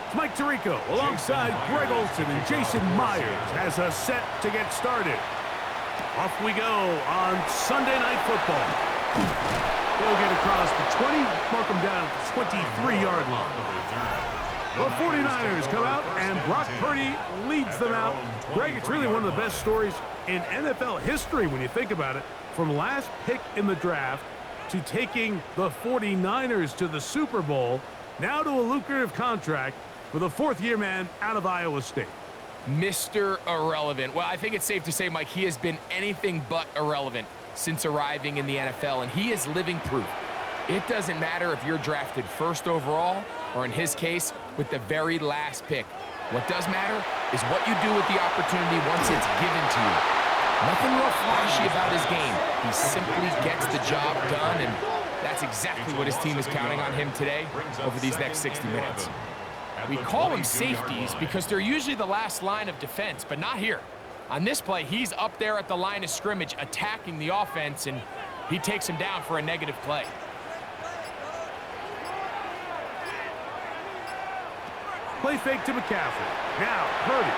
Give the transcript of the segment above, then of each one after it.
It's Mike Tirico alongside Greg Olson and Jason Myers has us set to get started. Off we go on Sunday Night Football. They'll get across the 20, mark them down at the 23-yard line. The 49ers come out, and Brock Purdy leads them out. Greg, it's really one of the best stories in NFL history when you think about it. From last pick in the draft to taking the 49ers to the Super Bowl, now to a lucrative contract with a fourth-year man out of Iowa State. Mr. Irrelevant. Well, I think it's safe to say, Mike, he has been anything but irrelevant since arriving in the NFL, and he is living proof. It doesn't matter if you're drafted first overall, or in his case, with the very last pick. What does matter is what you do with the opportunity once it's given to you. Nothing real flashy about his game. He simply gets the job done, and that's exactly what his team is counting on him today over these next 60 minutes. We call them safeties because they're usually the last line of defense, but not here. On this play, he's up there at the line of scrimmage attacking the offense, and he takes him down for a negative play. Play fake to McCaffrey. Now, Purdy.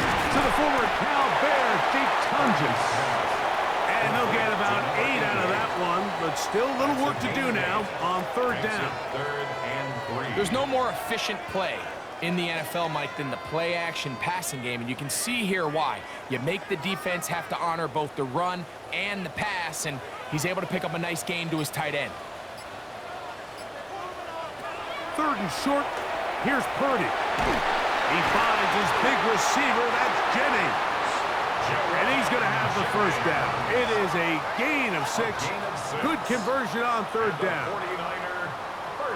To the former Cal Bear, deep tangents. And they'll get about 8 out of that one, but still a little work to do now on third down. There's no more efficient play in the NFL, Mike, than the play-action passing game, and you can see here why. You make the defense have to honor both the run and the pass, and he's able to pick up a nice gain to his tight end. Third and short. Here's Purdy. He finds his big receiver, that's Jennings. And he's going to have the first down. It is a gain of 6. Good conversion on third down.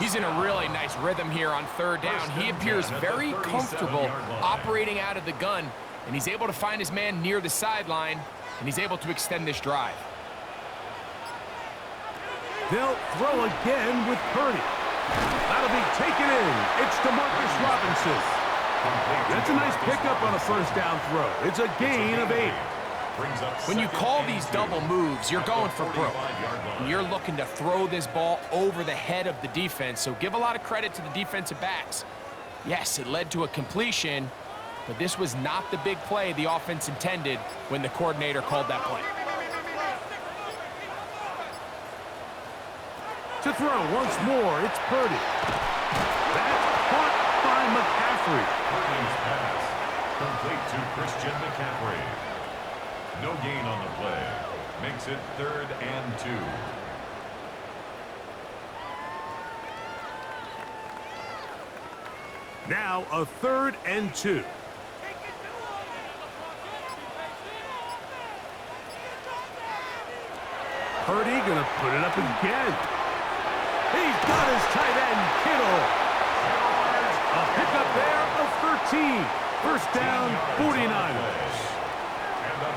He's in a really nice rhythm here on third down. He appears very comfortable operating out of the gun, and he's able to find his man near the sideline, and he's able to extend this drive. They'll throw again with Purdy. That'll be taken in. It's DeMarcus Robinson. That's a nice pickup on a first down throw. It's a gain of 8. When you call these double moves, you're going for broke. And you're looking to throw this ball over the head of the defense, so give a lot of credit to the defensive backs. Yes, it led to a completion, but this was not the big play the offense intended when the coordinator called that play. To throw once more, it's Purdy. That's caught by McCaffrey. Purdy's pass complete to Christian McCaffrey. No gain on the play. Makes it 3rd and 2. Now a 3rd and 2. Purdy gonna put it up again. He's got his tight end, Kittle. A pickup there of 13. First down, 49ers.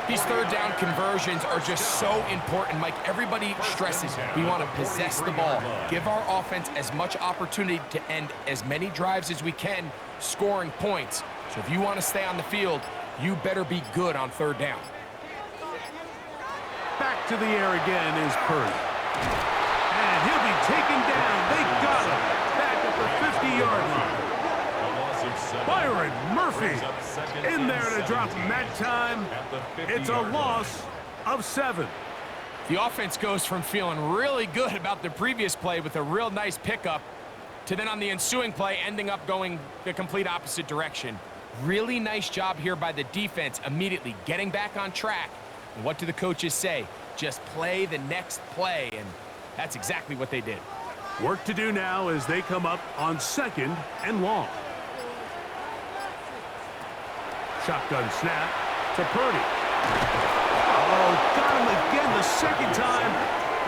These third down conversions are just so important, Mike. Everybody stresses we want to possess the ball, give our offense as much opportunity to end as many drives as we can, scoring points. So if you want to stay on the field, you better be good on third down. Back to the air again is Purdy. And he'll be taken down. They got him. Back at the 50-yard line. Byron Murphy in there to drop him that time. It's a loss of 7. The offense goes from feeling really good about the previous play with a real nice pickup to then on the ensuing play ending up going the complete opposite direction. Really nice job here by the defense immediately getting back on track. And what do the coaches say? Just play the next play, and that's exactly what they did. Work to do now as they come up on 2nd and long. Shotgun snap to Purdy. Oh, got him again the second time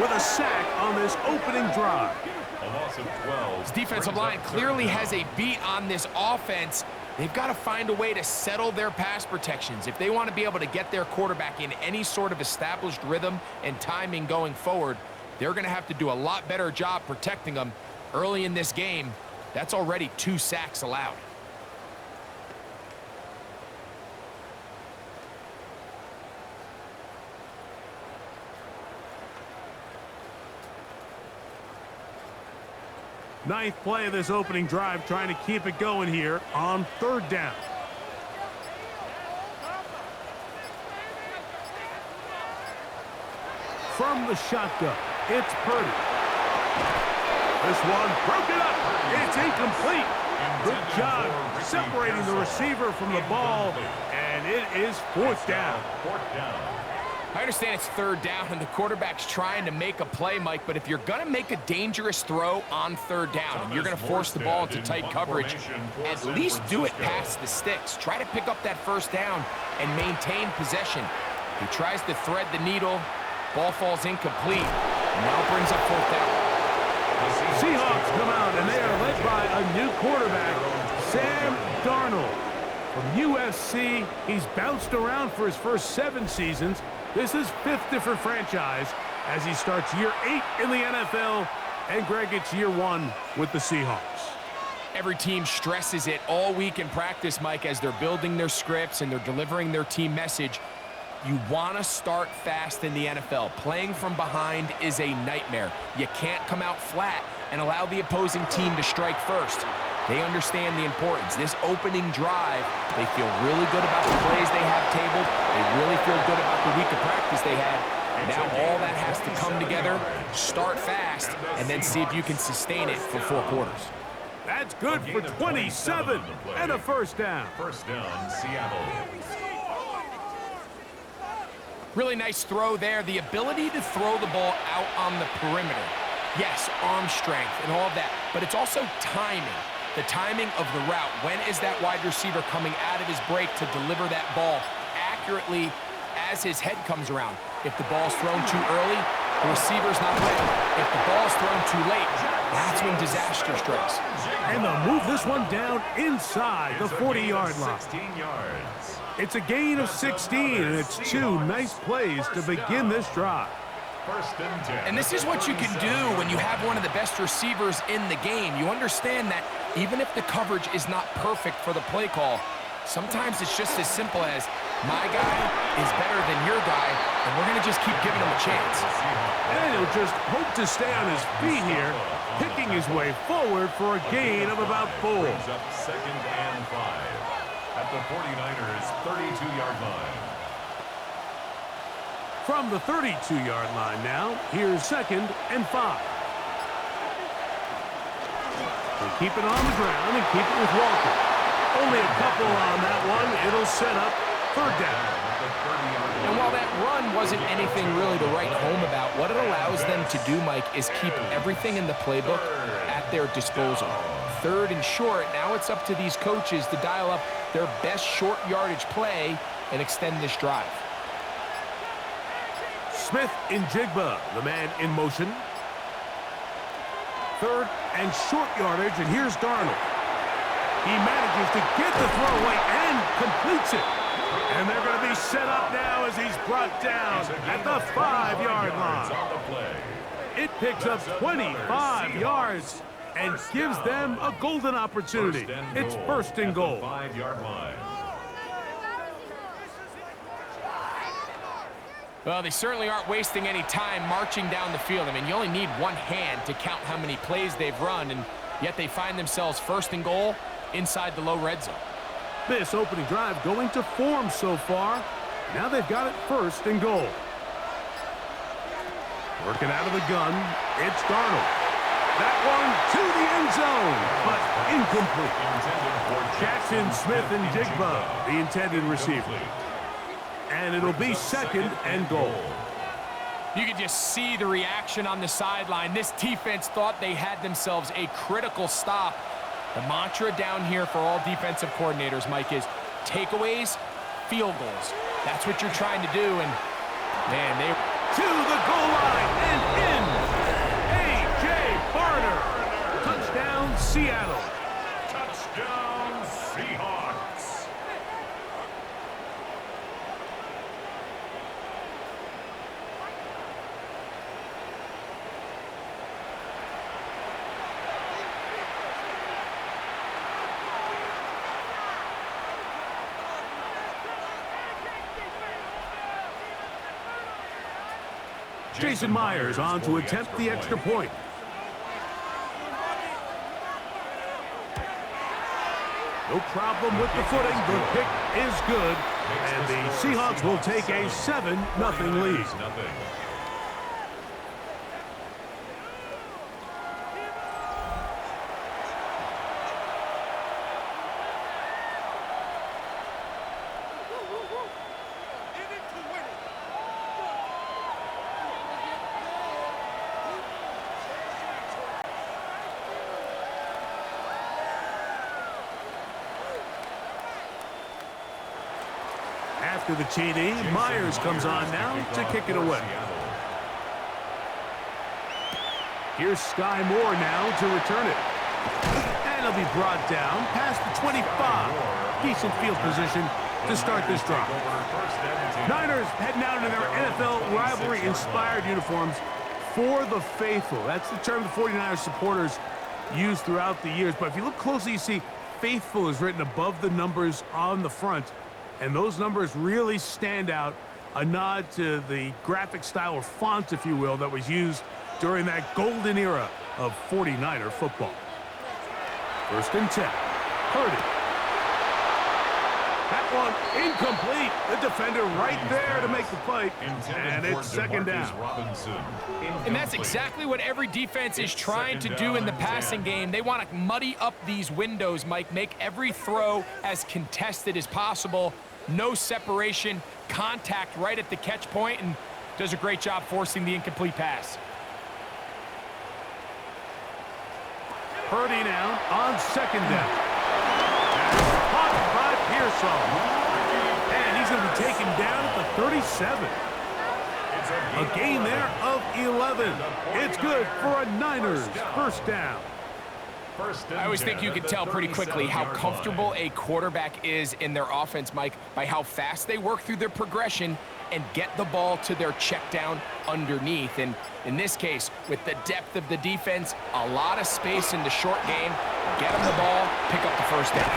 with a sack on this opening drive. A loss of 12. This defensive line clearly has a beat on this offense. They've got to find a way to settle their pass protections. If they want to be able to get their quarterback in any sort of established rhythm and timing going forward, they're going to have to do a lot better job protecting them early in this game. That's already 2 sacks allowed. Ninth play of this opening drive, trying to keep it going here on 3rd down. From the shotgun, it's Parity. This one broken up. It's incomplete. Good job separating the receiver from the ball, and it is 4th down. I understand it's 3rd down and the quarterback's trying to make a play, Mike, but if you're going to make a dangerous throw on 3rd down and you're going to force the ball into tight coverage, at least do it past the sticks. Try to pick up that 1st down and maintain possession. He tries to thread the needle. Ball falls incomplete. Now brings up 4th down. Seahawks come out, and they are led by a new quarterback, Sam Darnold. From USC, he's bounced around for his first 7 seasons. This is 5th different franchise as he starts year 8 in the NFL, and Greg, it's year 1 with the Seahawks. Every team stresses it all week in practice, Mike, as they're building their scripts and they're delivering their team message. You want to start fast in the NFL. Playing from behind is a nightmare. You can't come out flat and allow the opposing team to strike first. They understand the importance. This opening drive, they feel really good about the plays they have tabled. They really feel good about the week of practice they had. Now all that has to come together, start fast, and then see if you can sustain it for 4 quarters. That's good for 27 and a 1st down. 1st down, Seattle. Really nice throw there. The ability to throw the ball out on the perimeter. Yes, arm strength and all of that, but it's also timing. The timing of the route. When is that wide receiver coming out of his break to deliver that ball accurately as his head comes around? If the ball's thrown too early, the receiver's not ready. If the ball's thrown too late, that's when disaster strikes. And they'll move this one down inside the 40-yard line. 16 yards. It's a gain of 16, and it's 2 nice plays to begin this drive. 1st and 10. And this is what you can do when you have one of the best receivers in the game. You understand that even if the coverage is not perfect for the play call, sometimes it's just as simple as, my guy is better than your guy, and we're going to just keep giving him a chance. And he'll just hope to stay on his feet here, picking his way forward for a gain of about 4. Brings up 2nd and 5 at the 49ers' 32-yard line. From the 32-yard line now, here's 2nd and 5. We'll keep it on the ground and keep it with Walker. Only a couple on that one. It'll set up 3rd down. And while that run wasn't anything really to write home about, what it allows them to do, Mike, is keep everything in the playbook at their disposal. 3rd and short, now it's up to these coaches to dial up their best short yardage play and extend this drive. Smith in Jigba, the man in motion. 3rd and short yardage, and here's Darnold. He manages to get the throw away and completes it. And they're going to be set up now as he's brought down at the 5-yard line. It picks up 25 yards and gives them a golden opportunity. It's 1st and goal. 5-yard line. Well, they certainly aren't wasting any time marching down the field. I mean, you only need one hand to count how many plays they've run, and yet they find themselves 1st and goal inside the low red zone. This opening drive going to form so far. Now they've got it 1st and goal. Working out of the gun, it's Darnold. That one to the end zone, but incomplete. Jackson, Smith, and Jigba, the intended receiver. And it'll be 2nd and goal. You can just see the reaction on the sideline. This defense thought they had themselves a critical stop. The mantra down here for all defensive coordinators, Mike, is takeaways, field goals. That's what you're trying to do, and, man, they... To the goal line and in. A.J. Barner. Touchdown, Seattle. Touchdown, Seahawks. Jason Myers on to attempt the extra point. No problem with the footing. The pick is good. And the Seahawks will take a 7-0 lead. After the TD, Myers comes on now to kick it away. Here's Sky Moore now to return it. And he'll be brought down past the 25. Decent field position to start this drive. Niners heading out in their NFL rivalry-inspired uniforms for the faithful. That's the term the 49ers supporters use throughout the years. But if you look closely, you see faithful is written above the numbers on the front. And those numbers really stand out, a nod to the graphic style or font, if you will, that was used during that golden era of 49er football. 1st and 10. Parity. That one incomplete. The defender right there to make the fight. And it's 2nd down. And that's exactly what every defense is trying to do in the passing game. They want to muddy up these windows, Mike, make every throw as contested as possible. No separation, contact right at the catch point, and does a great job forcing the incomplete pass. Purdy now on 2nd down. Caught by Pearsall. And he's going to be taken down at the 37. A gain there of 11. It's good for a Niners 1st down. I always think you can tell pretty quickly how comfortable a quarterback is in their offense, Mike, by how fast they work through their progression and get the ball to their check down underneath. And in this case, with the depth of the defense, a lot of space in the short game, get him the ball, pick up the 1st down.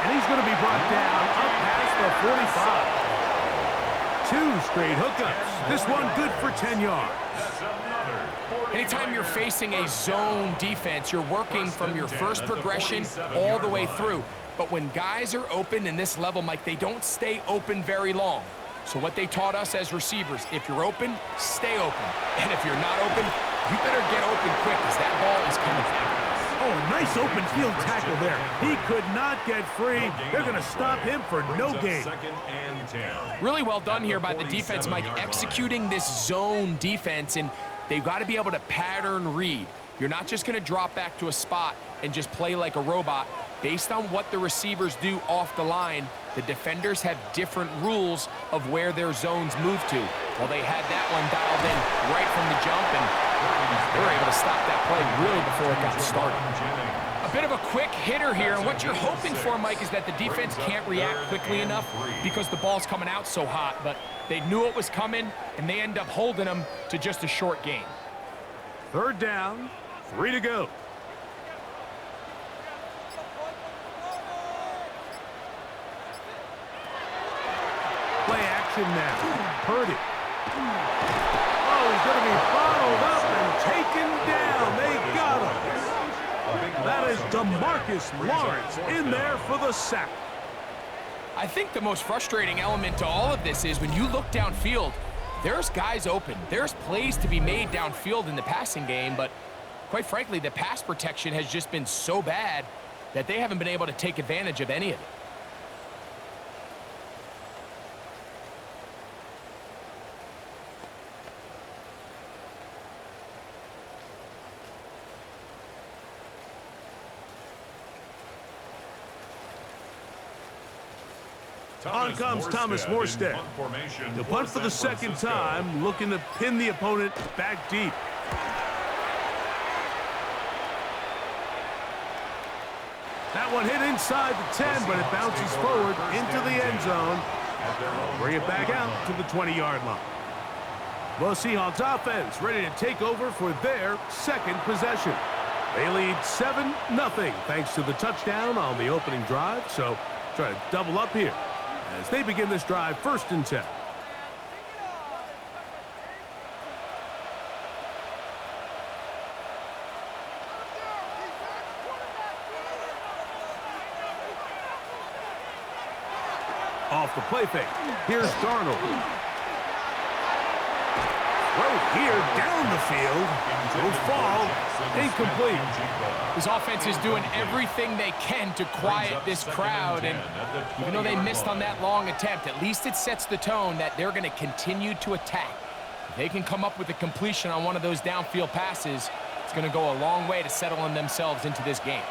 And he's going to be brought down up past the 45. 2 straight hookups. This one good for 10 yards. Anytime you're facing a zone defense, you're working from your first progression all the way through. But when guys are open in this level, Mike, they don't stay open very long. So what they taught us as receivers, if you're open, stay open. And if you're not open, you better get open quick because that ball is coming back. Oh, nice open field tackle there. He could not get free. They're going to stop him for no gain. Really well done here by the defense, Mike, executing this zone defense, and they've got to be able to pattern read. You're not just going to drop back to a spot and just play like a robot. Based on what the receivers do off the line, the defenders have different rules of where their zones move to. Well, they had that one dialed in right from the jump, and they were able to stop that play really before it got started. A bit of a quick hitter here, and what you're hoping for, Mike, is that the defense can't react quickly enough because the ball's coming out so hot, but they knew it was coming, and they end up holding them to just a short gain. 3rd down, 3 to go. Play action now. Purdy. Oh, he's going to be bottled up and taken down. They got him. That is DeMarcus Lawrence in there for the sack. I think the most frustrating element to all of this is when you look downfield, there's guys open. There's plays to be made downfield in the passing game, but quite frankly, the pass protection has just been so bad that they haven't been able to take advantage of any of it. On comes Thomas Morstead. The punt for the 2nd time, looking to pin the opponent back deep. That one hit inside the 10, but it bounces forward into the end zone. Bring it back out to the 20-yard line. The Seahawks offense ready to take over for their 2nd possession. They lead 7-0 thanks to the touchdown on the opening drive, so try to double up here as they begin this drive 1st and 10. off the play fake. Here's Darnold. Throw here down the field. Will fall. Incomplete. This offense is doing everything they can to quiet this crowd, and even though they missed on that long attempt, at least it sets the tone that they're going to continue to attack. If they can come up with a completion on one of those downfield passes, it's going to go a long way to settling themselves into this game.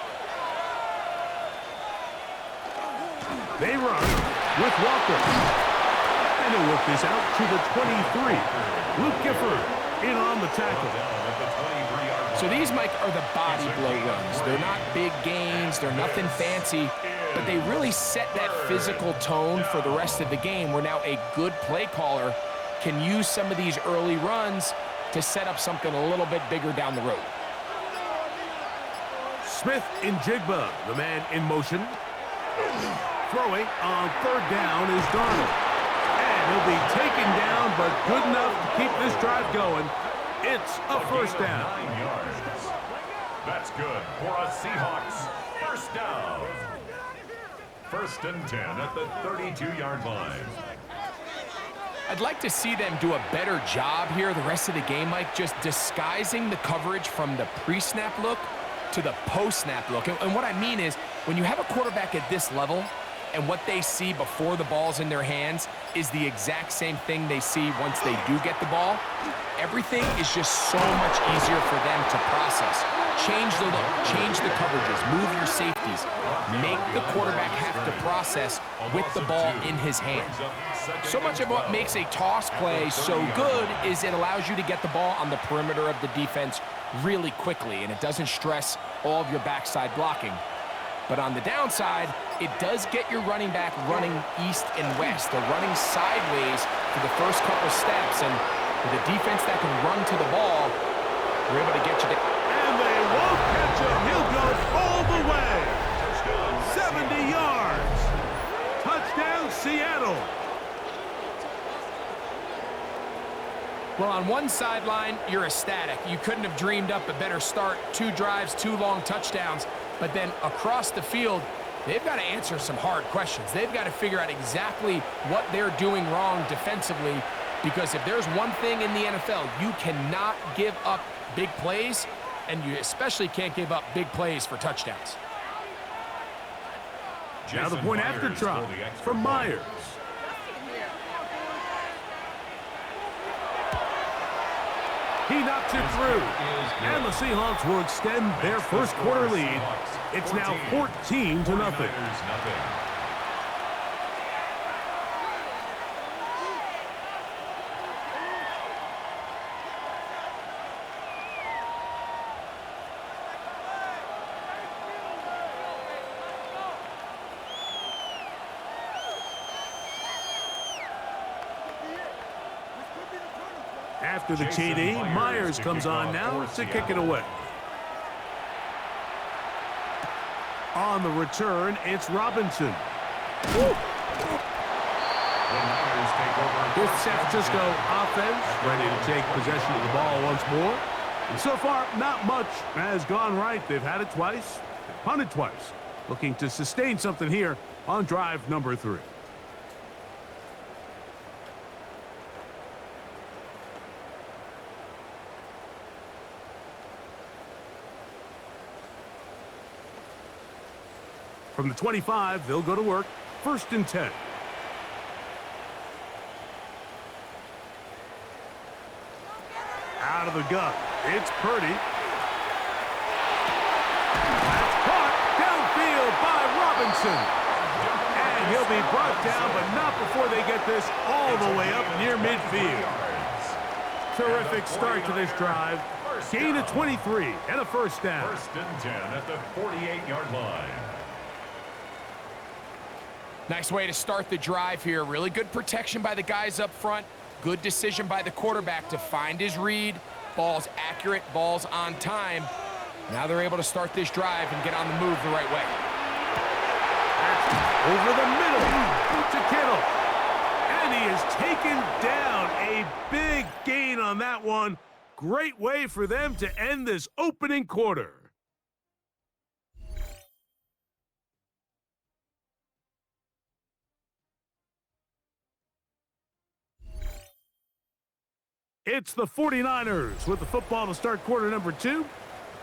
They run with Walker. And they'll work this out to the 23. Luke Gifford in on the tackle. So these, Mike, are the body blow runs. They're not big gains. They're nothing fancy. But they really set that physical tone for the rest of the game, where now a good play caller can use some of these early runs to set up something a little bit bigger down the road. Smith in Jigba, the man in motion. Throwing on third down is Darnold. And he'll be taken down, but good enough to keep this drive going. It's a first down. 9 yards. That's good for a Seahawks first down. 1st and 10 at the 32-yard line. I'd like to see them do a better job here the rest of the game, Mike, just disguising the coverage from the pre-snap look to the post-snap look. And what I mean is, when you have a quarterback at this level, and what they see before the ball's in their hands is the exact same thing they see once they do get the ball, everything is just so much easier for them to process. Change the look, change the coverages, move your safeties. Make the quarterback have to process with the ball in his hands. So much of what makes a toss play so good is it allows you to get the ball on the perimeter of the defense really quickly, and it doesn't stress all of your backside blocking. But on the downside, it does get your running back running east and west. They're running sideways for the first couple steps, and with a defense that can run to the ball, they're able to get you there. And they won't catch him. He'll go all the way. 70 yards. Touchdown, Seattle. Well, on one sideline, you're ecstatic. You couldn't have dreamed up a better start. 2 drives, 2 long touchdowns. But then across the field, they've got to answer some hard questions. They've got to figure out exactly what they're doing wrong defensively, because if there's one thing in the NFL, you cannot give up big plays, and you especially can't give up big plays for touchdowns. Now the point after drop from Myers. He knocks it through, and the Seahawks will extend their first quarter lead. It's now 14-0. After the TD, Myers comes on now to kick it away. On the return, it's Robinson. Woo! This San Francisco offense ready to take possession of the ball once more. And so far, not much has gone right. They've had it twice, punted twice. Looking to sustain something here on drive number 3. From the 25, they'll go to work. 1st and 10. Out of the gun. It's Parity. That's caught downfield by Robinson. And he'll be brought down, but not before they get this all the way up near midfield. Terrific start to this drive. Gain of 23 and a first down. 1st and 10 at the 48-yard line. Nice way to start the drive here. Really good protection by the guys up front. Good decision by the quarterback to find his read. Ball's accurate, ball's on time. Now they're able to start this drive and get on the move the right way. Over the middle to Kittle. And he is taken down. A big gain on that one. Great way for them to end this opening quarter. It's the 49ers with the football to start quarter number 2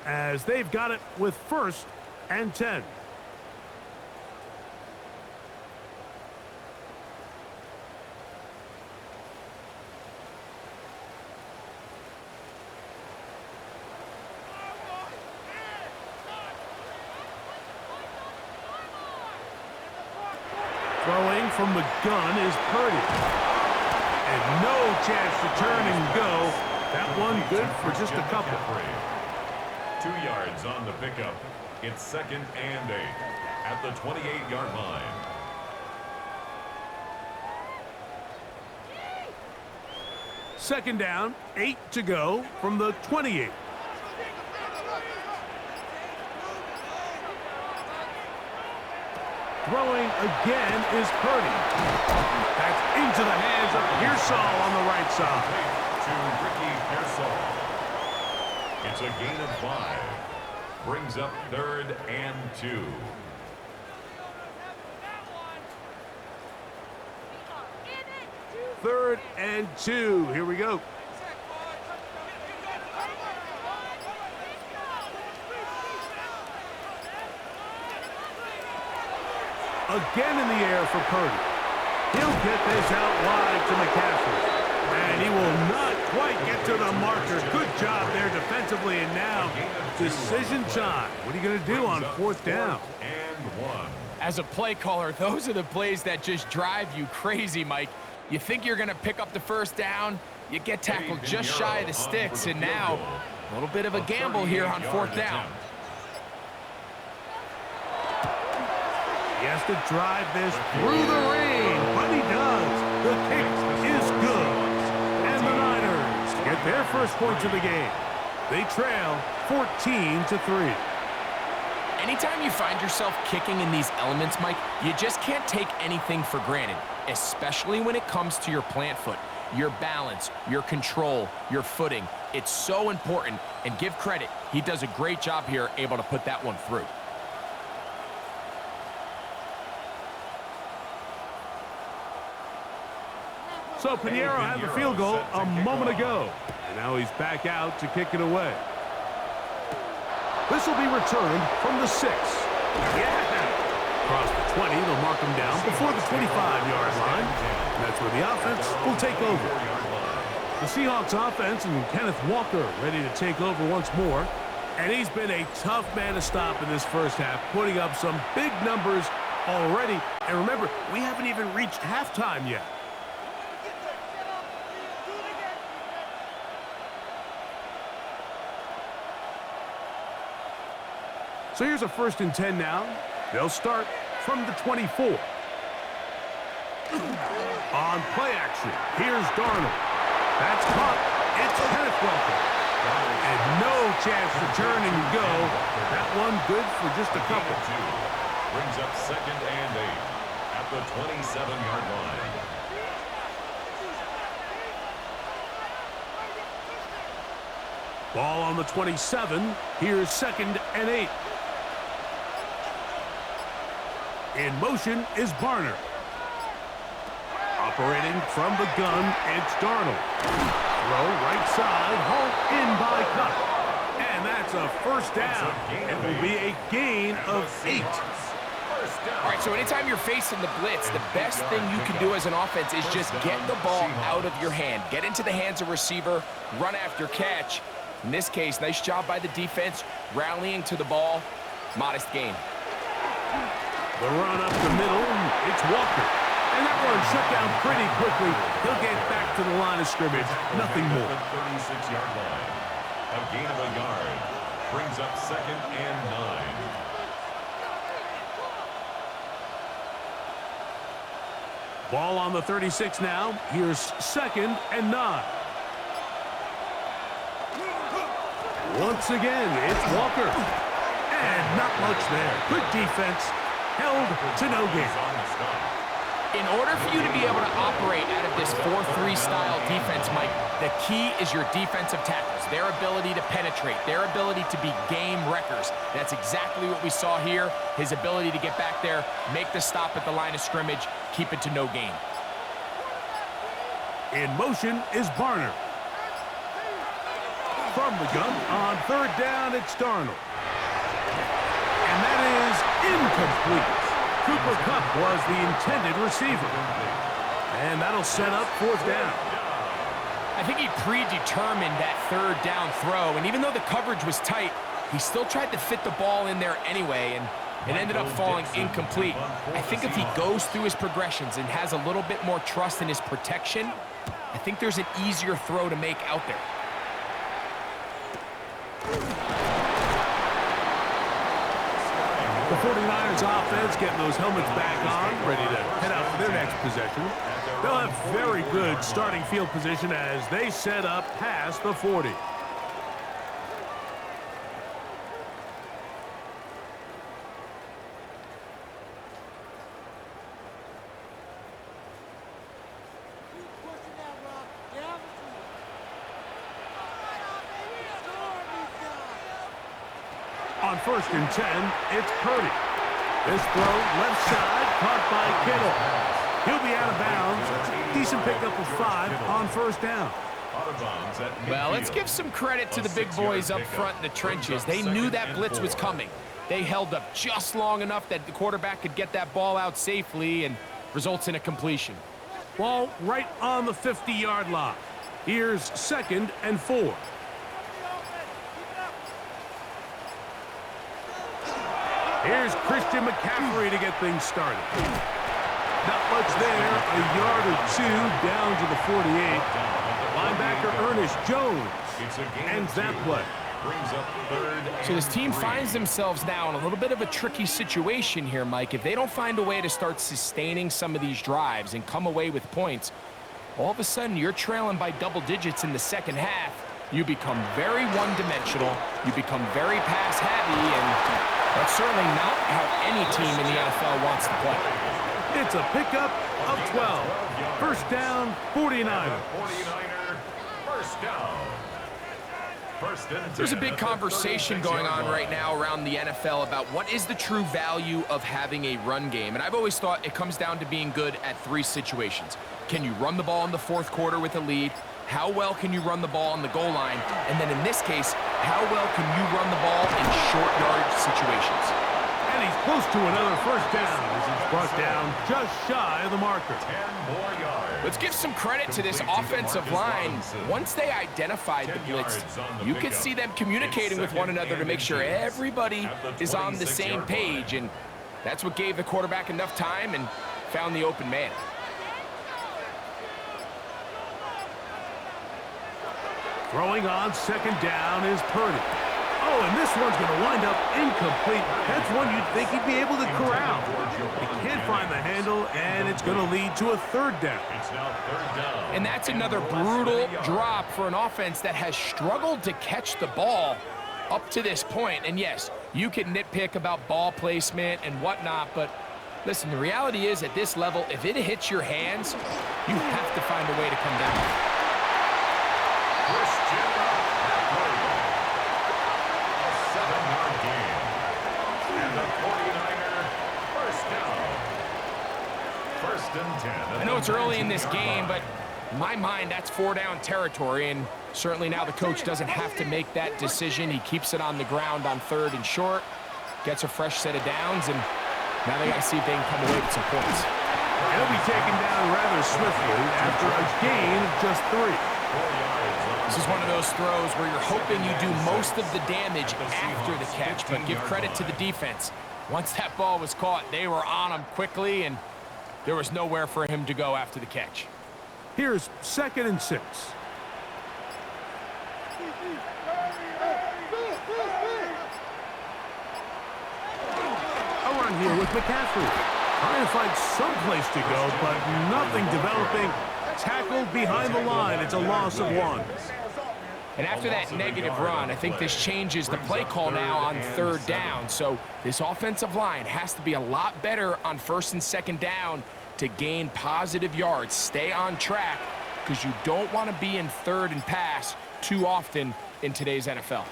as they've got it with 1st and 10. Throwing from the gun is Parity. And no chance to turn and go. That one good for just a couple. 2 yards on the pickup. It's 2nd and 8 at the 28-yard line. Second down, 8 to go from the 28. Throwing again is Parity. That's into the hands of Pearsall on the right side. To Ricky Pearsall. It's a gain of 5. Brings up 3rd and 2. Third and 2. Here we go. Again in the air for Parity. He'll get this out wide to McCaffrey. And he will not quite get to the marker. Good job there defensively. And now, decision time. What are you going to do on 4th down? And 1. As a play caller, those are the plays that just drive you crazy, Mike. You think you're going to pick up the 1st down, you get tackled just shy of the sticks, and now a little bit of a gamble here on 4th down. He has to drive this through the rain, but he does. The kick is good. And the Niners get their first points of the game. They trail 14-3. Anytime you find yourself kicking in these elements, Mike, you just can't take anything for granted, especially when it comes to your plant foot, your balance, your control, your footing. It's so important, and give credit. He does a great job here, able to put that one through. So Pinheiro had the field goal a moment ago. And now he's back out to kick it away. This will be returned from the 6. Yeah! Across the 20, they'll mark him down before the 25-yard line. And that's where the offense will take over. The Seahawks offense and Kenneth Walker ready to take over once more. And he's been a tough man to stop in this first half, putting up some big numbers already. And remember, we haven't even reached halftime yet. So here's a 1st and 10 now. They'll start from the 24. On play action, here's Darnold. That's caught. It's Kenneth Walker. And no chance to turn and go. That one good for just a couple. Brings up 2nd and 8 at the 27-yard line. Ball on the 27. Here's 2nd and 8. In motion is Barner. Operating from the gun, it's Darnold. Throw right side, hauled in by Cup. And that's a 1st down. It will be a gain of 8. All right, so anytime you're facing the blitz, the best thing you can do as an offense is just get the ball out of your hand. Get into the hands of receiver, run after catch. In this case, nice job by the defense, rallying to the ball. Modest gain. The run up the middle, it's Walker. And that one shut down pretty quickly. He'll get back to the line of scrimmage. Nothing more. The 36-yard line. A gain of a yard. Brings up 2nd and 9. Ball on the 36 now. Here's 2nd and 9. Once again, it's Walker. And not much there. Good defense. Held to no gain. In order for you to be able to operate out of this 4-3 style defense, Mike, the key is your defensive tackles, their ability to penetrate, their ability to be game wreckers. That's exactly what we saw here, his ability to get back there, make the stop at the line of scrimmage, keep it to no gain. In motion is Barner. From the gun on third down, it's Darnold. And that is incomplete. Cooper Kupp was the intended receiver. And that'll set up fourth down. I think he predetermined that third down throw, and even though the coverage was tight, he still tried to fit the ball in there anyway, and it ended up falling incomplete. I think if he goes through his progressions and has a little bit more trust in his protection, I think there's an easier throw to make out there. The 49ers offense getting those helmets back on, ready to head out for their next possession. They'll have very good starting field position as they set up past the 40. On first and 10, it's Parity. This throw left side, caught by Kittle. He'll be out of bounds. Decent pickup of 5 on first down. Well, let's give some credit to the big boys up front in the trenches. They knew that blitz was coming. They held up just long enough that the quarterback could get that ball out safely and results in a completion. Ball right on the 50-yard line. Here's second and 4. Here's Christian McCaffrey to get things started. Not much there, a yard or 2 down to the 48. Linebacker Ernest Jones ends that play. So this team finds themselves now in a little bit of a tricky situation here, Mike. If they don't find a way to start sustaining some of these drives and come away with points, all of a sudden you're trailing by double digits in the second half. You become very one-dimensional. You become very pass-heavy, and that's certainly not how any team in the NFL wants to play. It's a pickup of 12. First down, 49ers. First down. There's a big conversation going on right now around the NFL about what is the true value of having a run game. And I've always thought it comes down to being good at 3 situations. Can you run the ball in the fourth quarter with a lead? How well can you run the ball on the goal line? And then in this case, how well can you run the ball in short yardage situations? And he's close to another first down as he's brought down just shy of the marker. 10 more yards. Let's give some credit to this offensive line. Once they identified the blitz, you could see them communicating with one another to make sure everybody is on the same page, and that's what gave the quarterback enough time and found the open man. Throwing on second down is Parity. Oh, and this one's going to wind up incomplete. That's one you'd think he'd be able to corral. He can't find the handle, and it's going to lead to a third down. It's now third down. And that's another brutal drop for an offense that has struggled to catch the ball up to this point. And yes, you can nitpick about ball placement and whatnot, but listen, the reality is at this level, if it hits your hands, you have to find a way to come down. I know it's early in this game, but in my mind, that's 4-down territory, and certainly now the coach doesn't have to make that decision. He keeps it on the ground on third and short, gets a fresh set of downs, and now they got to see if they can come away with some points. He'll be taken down rather swiftly after a gain of just 3. This is one of those throws where you're hoping you do most of the damage after the catch, but give credit to the defense. Once that ball was caught, they were on him quickly, and there was nowhere for him to go after the catch. Here's second and 6. A run here with McCaffrey. Trying to find some place to go, but nothing developing. Tackled behind the line. It's a loss of 1. And after that negative run, I think this changes the play call now on third down. So this offensive line has to be a lot better on first and second down to gain positive yards. Stay on track because you don't want to be in third and pass too often in today's NFL.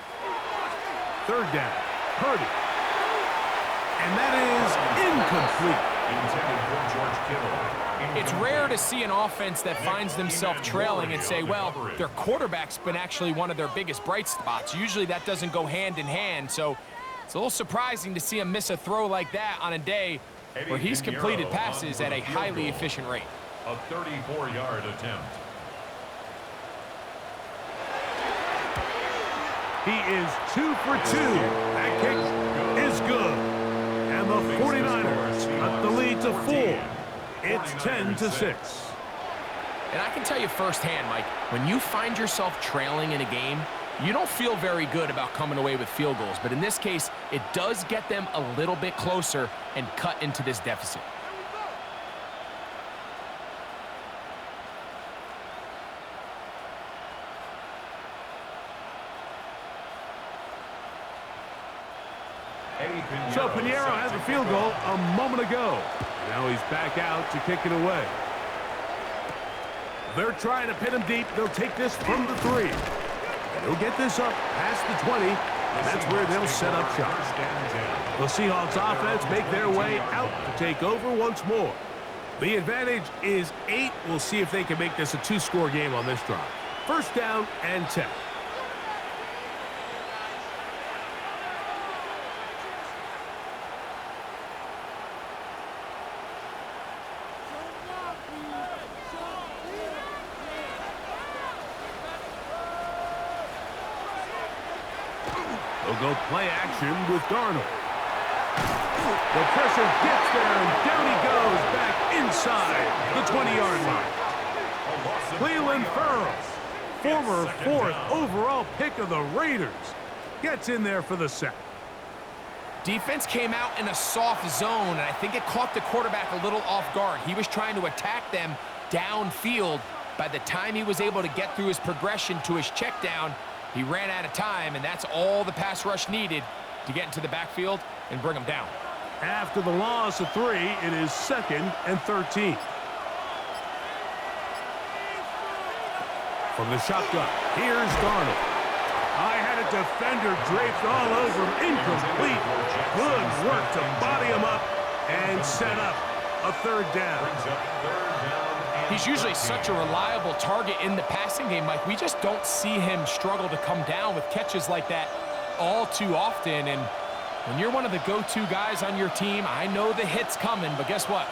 Third down. Parity. And that is incomplete. Intended for George Kittle. It's rare to see an offense that finds themselves trailing and say, well, their quarterback's been actually one of their biggest bright spots. Usually that doesn't go hand in hand, so it's a little surprising to see him miss a throw like that on a day where he's completed passes at a highly efficient rate. A 34-yard attempt. He is 2 for 2. That kick is good. And the 49ers cut the lead to 4. It's 10-6. And I can tell you firsthand, Mike, when you find yourself trailing in a game, you don't feel very good about coming away with field goals. But in this case, it does get them a little bit closer and cut into this deficit. So Pinheiro had the field goal a moment ago. Now he's back out to kick it away. They're trying to pin him deep. They'll take this from the 3. He'll get this up past the 20, and that's where they'll set up shop. The Seahawks offense make their way out to take over once more. The advantage is 8. We'll see if they can make this a 2-score game on this drive. First down and 10. They'll go play action with Darnold. The pressure gets there, and down he goes back inside the 20-yard line. Cleveland Farrell, former 4th overall pick of the Raiders, gets in there for the sack. Defense came out in a soft zone, and I think it caught the quarterback a little off guard. He was trying to attack them downfield. By the time he was able to get through his progression to his check down, he ran out of time, and that's all the pass rush needed to get into the backfield and bring him down. After the loss of 3, it is 2nd and 13. From the shotgun, here's Darnold. I had a defender draped all over him. Incomplete. Good work to body him up and set up a 3rd down. He's usually such a reliable target in the passing game, Mike. We just don't see him struggle to come down with catches like that all too often. And when you're one of the go-to guys on your team, I know the hit's coming, but guess what?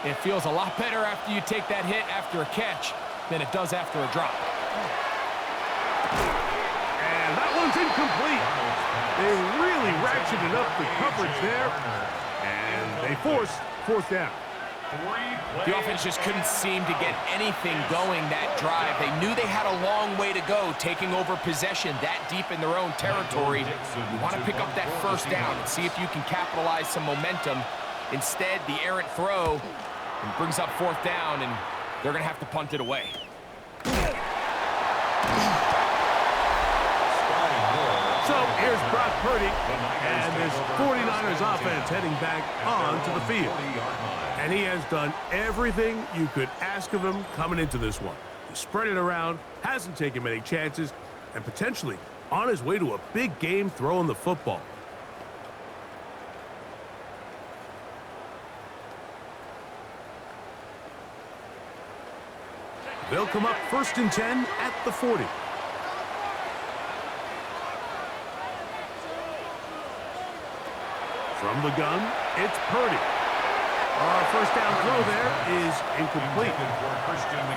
It feels a lot better after you take that hit after a catch than it does after a drop. And that one's incomplete. They really ratcheted up the coverage there, and they forced 4th down. The offense just couldn't seem to get anything going that drive. They knew they had a long way to go, taking over possession that deep in their own territory. You want to pick up that 1st down and see if you can capitalize some momentum. Instead, the errant throw brings up 4th down, and they're going to have to punt it away. So here's Brock Purdy, and this 49ers offense heading back onto the field. And he has done everything you could ask of him coming into this one. He spread it around, hasn't taken many chances, and potentially on his way to a big game throwing the football. They'll come up 1st and 10 at the 40. From the gun, it's Purdy. First down throw there is incomplete.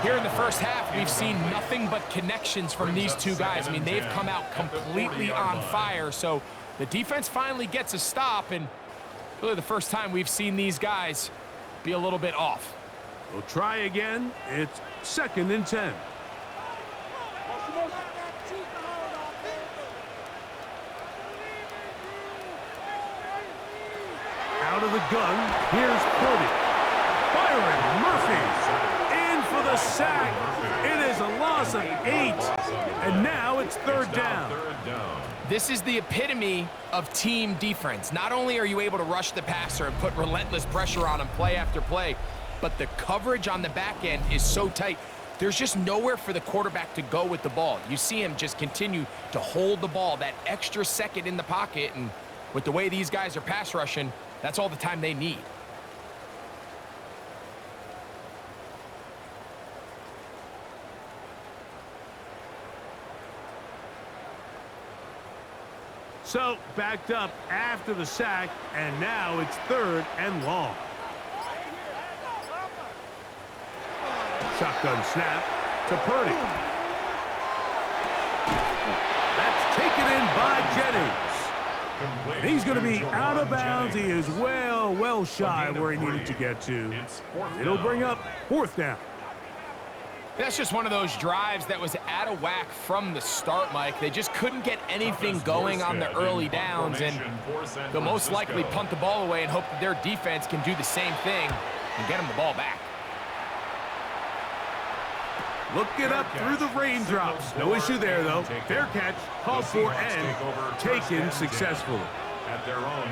Here in the first half, we've seen nothing but connections from these two guys. I mean, they've come out completely on fire. So the defense finally gets a stop, and really the first time we've seen these guys be a little bit off. We'll try again. It's 2nd and 10. Out of the gun, here's Purdy. Byron Murphy in for the sack. It is a loss of 8, and now it's 3rd down. This is the epitome of team defense. Not only are you able to rush the passer and put relentless pressure on him play after play, but the coverage on the back end is so tight. There's just nowhere for the quarterback to go with the ball. You see him just continue to hold the ball that extra second in the pocket, and with the way these guys are pass rushing, that's all the time they need. So, backed up after the sack, and now it's 3rd and long. Shotgun snap to Parity. That's taken in by Jennings. And he's going to be out of bounds. He is well shy where he needed to get to. It'll bring up 4th down. That's just one of those drives that was out of whack from the start, Mike. They just couldn't get anything going on the early downs, and they'll most likely punt the ball away and hope that their defense can do the same thing and get them the ball back. Looking up through the raindrops. No issue there, though. Fair catch, called for, and taken successfully.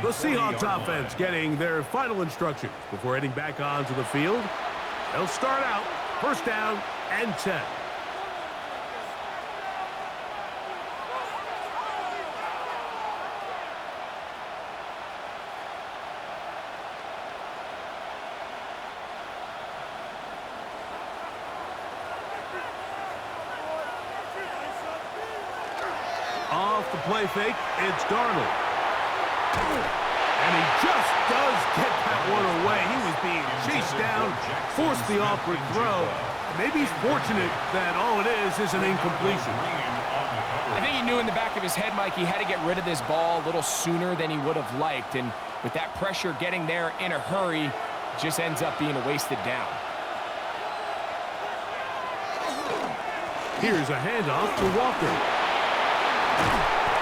The Seahawks offense getting their final instructions before heading back onto the field. They'll start out 1st down and 10. Off the play fake, it's Darnold. And he just does get that one away. He was being chased down, forced the awkward throw. Maybe he's fortunate that all it is an incompletion. I think he knew in the back of his head, Mike, he had to get rid of this ball a little sooner than he would have liked. And with that pressure getting there in a hurry, just ends up being a wasted down. Here's a handoff to Walker.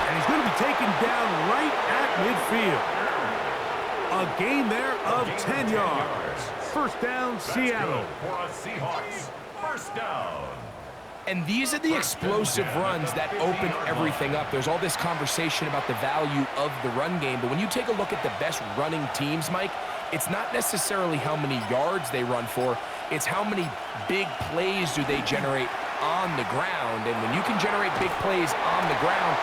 And he's going to be taken down right at midfield. A gain there of 10 yards. 1st down, Seattle. For a Seahawks 1st down. And these are the explosive runs that open everything up. There's all this conversation about the value of the run game, but when you take a look at the best running teams, Mike, it's not necessarily how many yards they run for, it's how many big plays do they generate on the ground. And when you can generate big plays on the ground,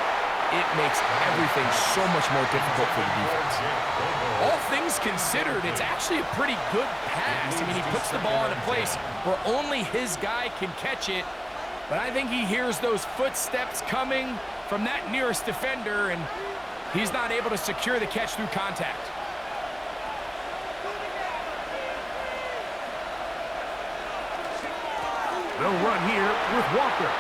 it makes everything so much more difficult for the defense. All things considered, it's actually a pretty good pass. I mean, he puts the ball in a place where only his guy can catch it, but I think he hears those footsteps coming from that nearest defender, and he's not able to secure the catch through contact. They'll run here with Walker.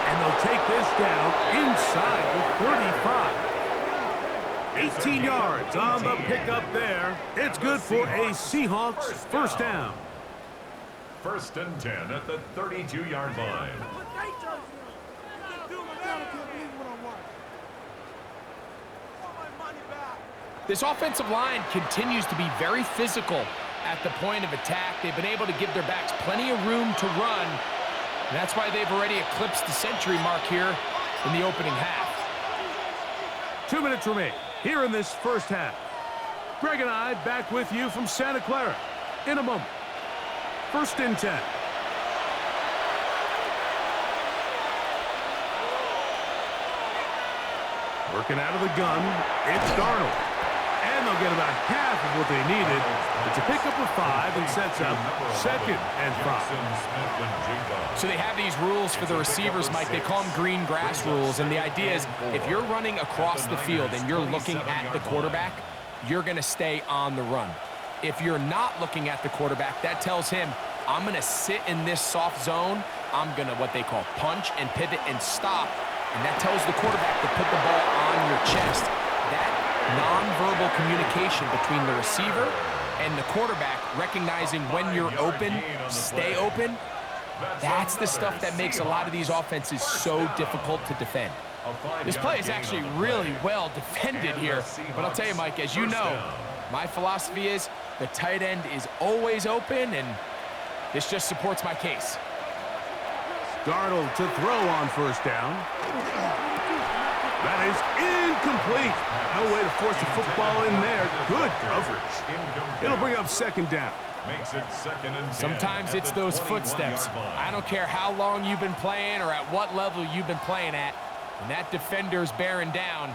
And they'll take this down inside the 35. 18 yards on the pickup there. It's good for a Seahawks 1st down. 1st and 10 at the 32-yard line. This offensive line continues to be very physical at the point of attack. They've been able to give their backs plenty of room to run. And that's why they've already eclipsed the century mark here in the opening half. 2 minutes remain here in this 1st half. Greg and I back with you from Santa Clara in a moment. 1st and 10. Working out of the gun, it's Darnold. And they'll get about half of what they needed. It's a pickup of 5 and sets up 2nd and 5. So they have these rules for the receivers, Mike. They call them green grass rules. And the idea is if you're running across the field and you're looking at the quarterback, you're going to stay on the run. If you're not looking at the quarterback, that tells him, I'm going to sit in this soft zone. I'm going to what they call punch and pivot and stop. And that tells the quarterback to put the ball on your chest. That nonverbal communication between the receiver and the quarterback, recognizing when you're open, stay open, that's the stuff that makes a lot of these offenses so difficult to defend. This play is actually really well defended here. But I'll tell you, Mike, as you know, my philosophy is the tight end is always open, and this just supports my case. Darnold to throw on 1st down. That is incomplete. No way to force the football in there. Good coverage. It'll bring up 2nd down. Makes it 2nd and 10. Sometimes it's those footsteps. I don't care how long you've been playing or at what level you've been playing at. When that defender's bearing down,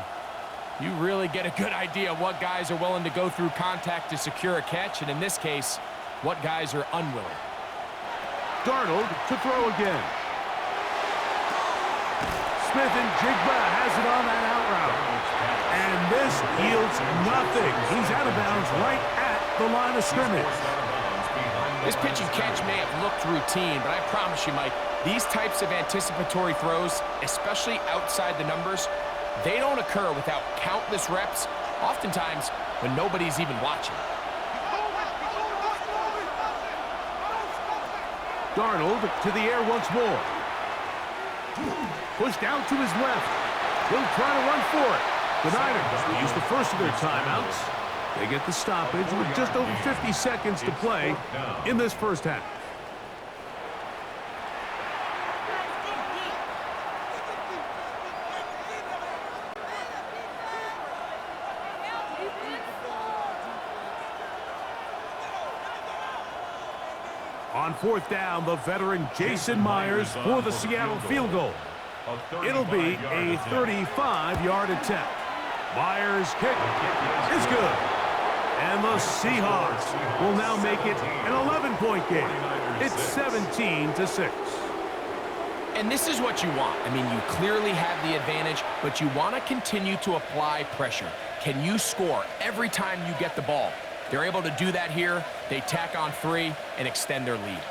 you really get a good idea of what guys are willing to go through contact to secure a catch, and in this case, what guys are unwilling. Darnold to throw again. Smith and Jigba has it on that out route. And this yields nothing. He's out of bounds right at the line of scrimmage. This pitch and catch may have looked routine, but I promise you, Mike, these types of anticipatory throws, especially outside the numbers, they don't occur without countless reps, oftentimes when nobody's even watching. Darnold to the air once more. Pushed out to his left. He'll try to run for it. The Niners use the first of their timeouts. They get the stoppage with just over 50 seconds to play in this first half. On fourth down, the veteran Jason Myers for the Seattle field goal. It'll be a 35-yard attempt. Myers' kick is good. And the Seahawks will now make it an 11-point game. It's 17-6. And this is what you want. I mean, you clearly have the advantage, but you want to continue to apply pressure. Can you score every time you get the ball? They're able to do that here. They tack on 3 and extend their lead.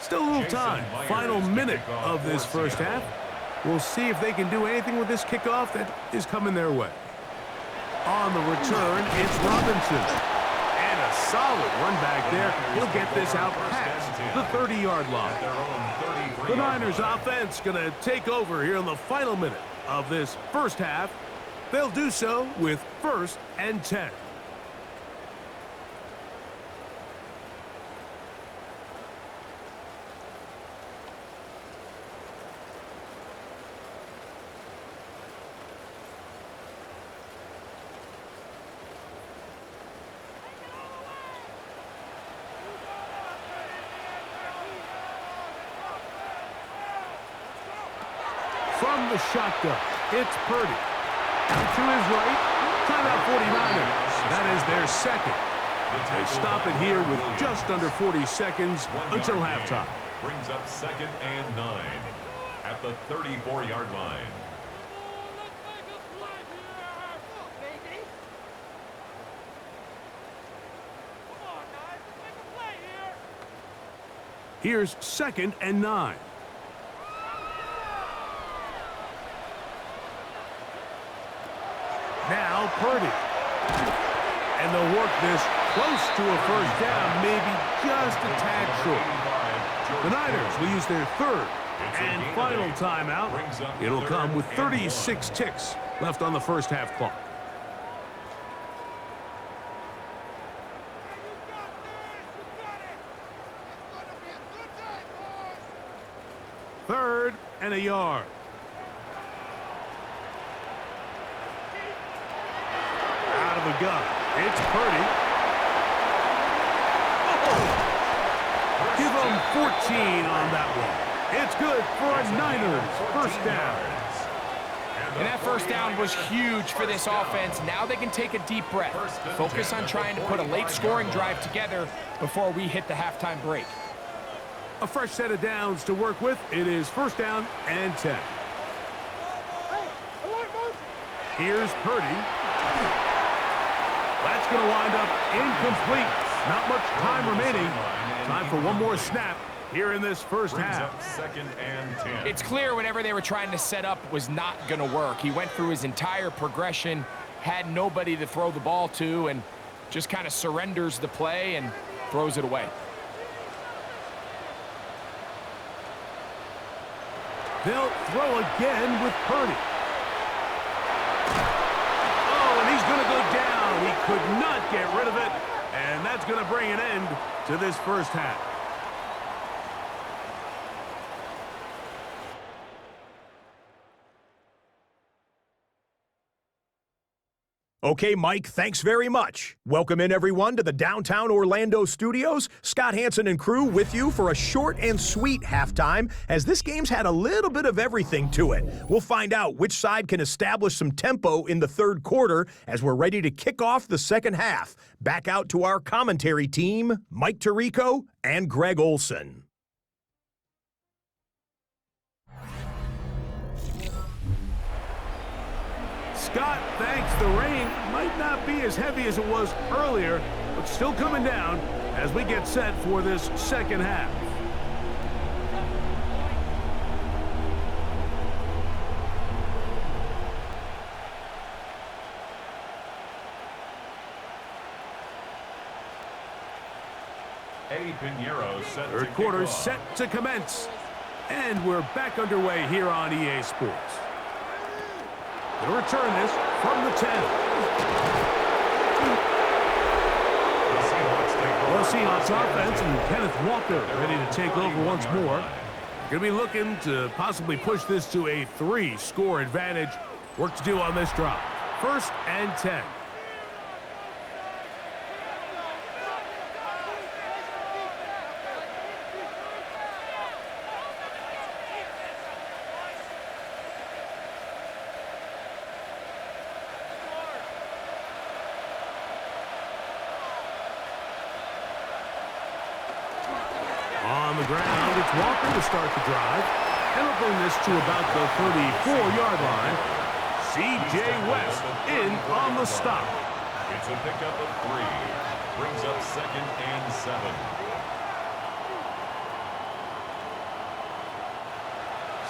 Still a little time. Final minute of this first half. We'll see if they can do anything with this kickoff that is coming their way. On the return, it's Robinson. And a solid run back there. He'll get this out past the 30-yard line. The Niners offense going to take over here in the final minute of this first half. They'll do so with 1st and 10. From the shotgun, it's Parity. Out to his right, timeout 49ers. That is their second. They stop it here with just under 40 seconds until halftime. Brings up 2nd and 9 at the 34-yard line. Here's 2nd and 9. Now Parity. And they'll work this close to a first down, maybe just a tad short. The Niners will use their 3rd and final timeout. It'll come with 36 ticks left on the first half clock. Third and a yard. Out of the gun. It's Parity. Give them 14 on that one. It's good for a Niners first down. And that first down was huge for this offense. Now they can take a deep breath. Focus on trying to put a late scoring drive together before we hit the halftime break. A fresh set of downs to work with. It is 1st down and 10. Here's Parity. That's going to wind up incomplete. Not much time remaining. Time for one more snap here in this first half. 2nd and 10. It's clear whatever they were trying to set up was not going to work. He went through his entire progression, had nobody to throw the ball to, and just kind of surrenders the play and throws it away. They'll throw again with Parity. Oh, and he's going to go down. He could not get rid of it, and that's going to bring an end to this first half. Okay, Mike, thanks very much. Welcome in, everyone, to the downtown Orlando studios. Scott Hansen and crew with you for a short and sweet halftime, as this game's had a little bit of everything to it. We'll find out which side can establish some tempo in the third quarter as we're ready to kick off the second half. Back out to our commentary team, Mike Tirico and Greg Olson. Scott thanks the rain. Might not be as heavy as it was earlier, but still coming down as we get set for this second half. Eddie Pinheiro set Third quarter set to commence. And we're back underway here on EA Sports. They'll return this from the 10. The Seahawks offense and Kenneth Walker ready to take over once more. Going to be looking to possibly push this to a 3-score advantage. Work to do on this drive. 1st and 10. On the ground, it's Walker to start the drive. And he'll bring this to about the 34-yard line. C.J. West in on the stop. It's a pickup of 3. Brings up 2nd and 7.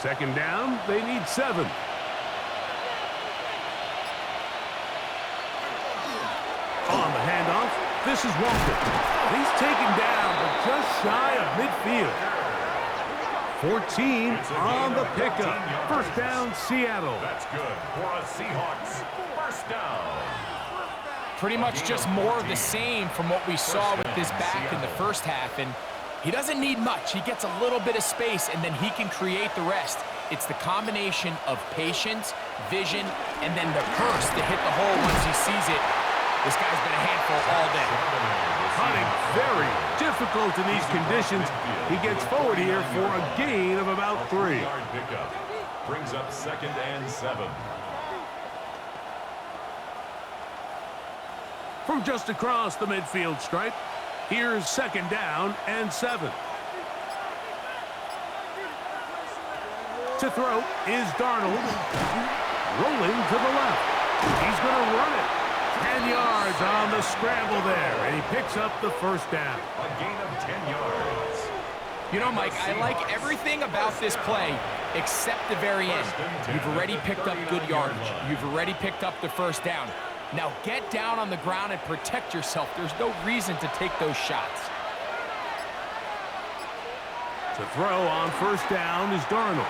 Second down, they need 7. On the handoff, this is Walker. He's taken down, but just shy of midfield. 14 on the pickup. 1st down, Seattle. That's good for a Seahawks 1st down. Pretty much just more of the same from what we saw with this back in the first half. And he doesn't need much. He gets a little bit of space, and then he can create the rest. It's the combination of patience, vision, and then the burst to hit the hole once he sees it. This guy's been a handful all day. Hunting very difficult in these conditions. He gets forward here for a gain of about 3. Pickup. Brings up 2nd and 7. From just across the midfield stripe, here's 2nd down and 7. To throw is Darnold. Rolling to the left. He's going to run it. 10 yards on the scramble there, and he picks up the 1st down. A gain of 10 yards. You know, Mike, I like everything about this play except the very end. You've already picked up good yardage. You've already picked up the 1st down. Now get down on the ground and protect yourself. There's no reason to take those shots. To throw on 1st down is Darnold.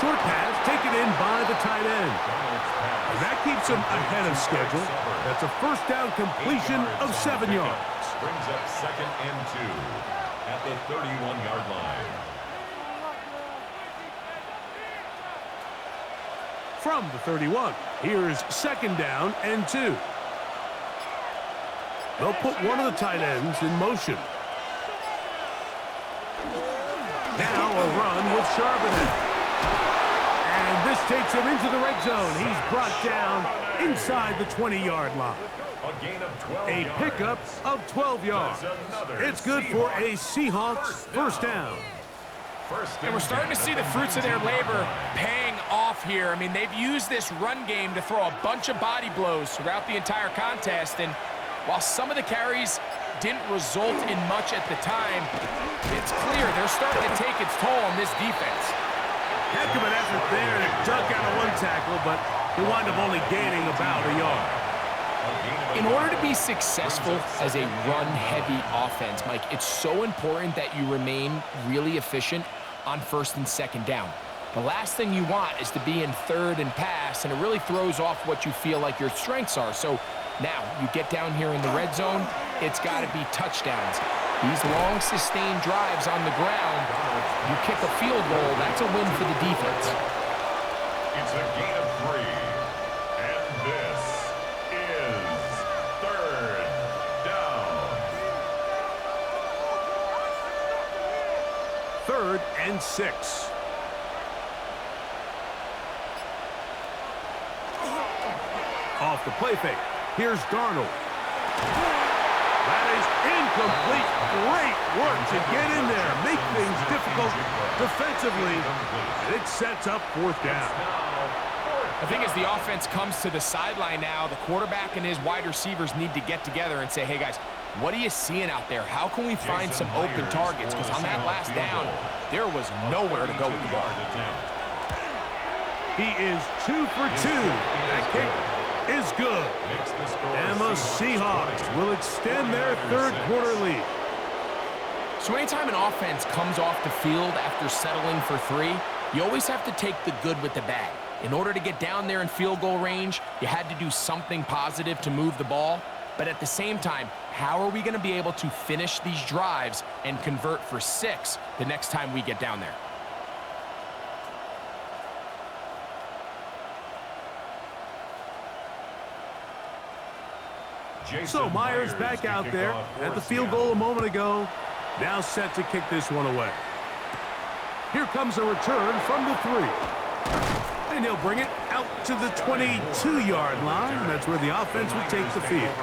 Short pass taken in by the tight end. And that keeps him ahead of schedule. That's a 1st down completion of 7 yards. Brings up 2nd and 2 at the 31-yard line. From the 31, here's 2nd down and 2. They'll put one of the tight ends in motion. Now a run with Charbonnet. And this takes him into the red zone. He's brought down inside the 20-yard line. A gain of 12 A yards. pickup of 12 yards. It's good for a Seahawks 1st down. And we're starting to see the fruits of their labor paying off here. I mean, they've used this run game to throw a bunch of body blows throughout the entire contest. And while some of the carries didn't result in much at the time, it's clear they're starting to take its toll on this defense. Heck of an effort there to duck out of 1 tackle, but he wound up only gaining about a yard. In order to be successful as a run-heavy offense, Mike, it's so important that you remain really efficient on 1st and 2nd down. The last thing you want is to be in 3rd and pass, and it really throws off what you feel like your strengths are. So now you get down here in the red zone, it's got to be touchdowns. These long, sustained drives on the ground, you kick a field goal, that's a win for the defense. It's a gain of 3. And this and 6. Off the play fake. Here's Darnold. That is incomplete. Great work to get in there, make things difficult defensively, and it sets up 4th down. I think as the offense comes to the sideline now, the quarterback and his wide receivers need to get together and say, hey, guys, what are you seeing out there? How can we find some open targets? Because on that last down, there was nowhere to go with the ball. He is 2 for 2. That kick is good. And the Seahawks will extend their 3rd quarter lead. So anytime an offense comes off the field after settling for 3, you always have to take the good with the bad. In order to get down there in field goal range, you had to do something positive to move the ball. But at the same time, how are we going to be able to finish these drives and convert for 6 the next time we get down there? So Myers back out there at the field goal a moment ago. Now set to kick this one away. Here comes a return from the 3. And he'll bring it out to the 22-yard line. That's where the offense will take the field.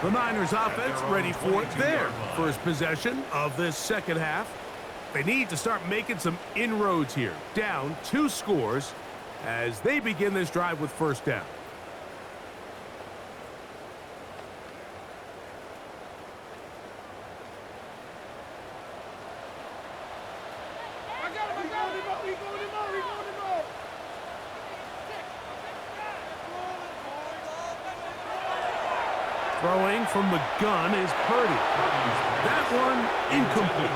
The Niners offense ready for their first possession of this second half. They need to start making some inroads here. Down 2 scores as they begin this drive with 1st down. Throwing from the gun is Parity. That one incomplete.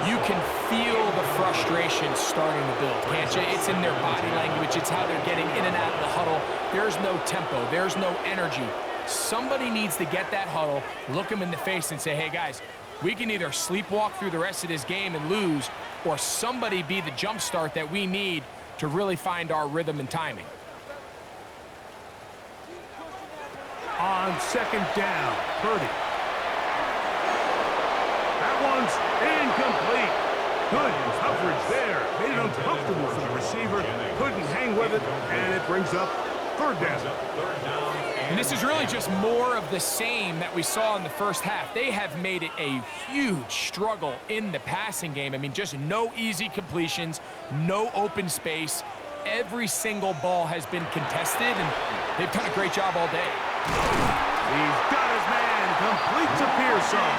You can feel the frustration starting to build, can't you? It's in their body language. It's how they're getting in and out of the huddle. There's no tempo. There's no energy. Somebody needs to get that huddle, look them in the face and say, hey, guys, we can either sleepwalk through the rest of this game and lose, or somebody be the jump start that we need to really find our rhythm and timing. On 2nd down, Parity. That one's incomplete. Good coverage there. Made it uncomfortable for the receiver. Couldn't hang with it, and it brings up 3rd down. And this is really just more of the same that we saw in the first half. They have made it a huge struggle in the passing game. I mean, just no easy completions, no open space. Every single ball has been contested, and they've done a great job all day. He's got his man, complete to Pearson.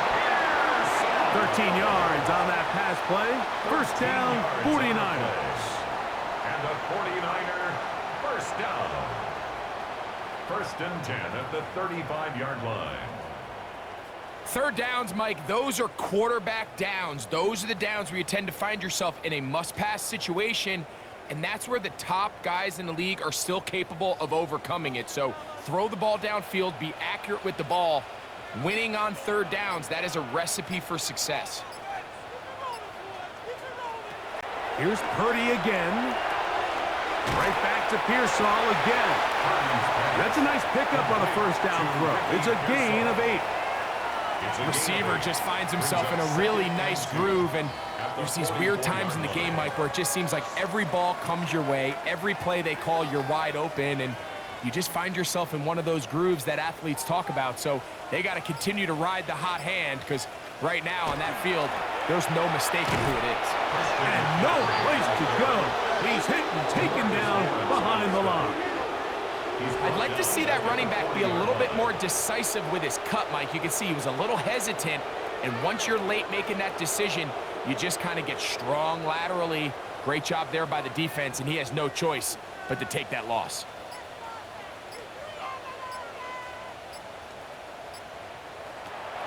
13 yards on that pass play. 1st down, 49ers. And the 49er 1st down. 1st and 10 at the 35-yard line. 3rd downs, Mike, those are quarterback downs. Those are the downs where you tend to find yourself in a must-pass situation, and that's where the top guys in the league are still capable of overcoming it. So throw the ball downfield, be accurate with the ball. Winning on 3rd downs, that is a recipe for success. Here's Parity again. Right back to Pearsall again. That's a nice pickup on a 1st down throw. It's a gain of 8. Receiver just finds himself in a really nice groove, and there's these weird times in the game, Mike, where it just seems like every ball comes your way, every play they call, you're wide open, and you just find yourself in one of those grooves that athletes talk about. So they got to continue to ride the hot hand, because right now on that field, there's no mistaking who it is. And no place to go. He's hit and taken down behind the line. I'd like to see that running back be a little bit more decisive with his cut, Mike. You can see he was a little hesitant, and once you're late making that decision, you just kind of get strong laterally. Great job there by the defense, and he has no choice but to take that loss.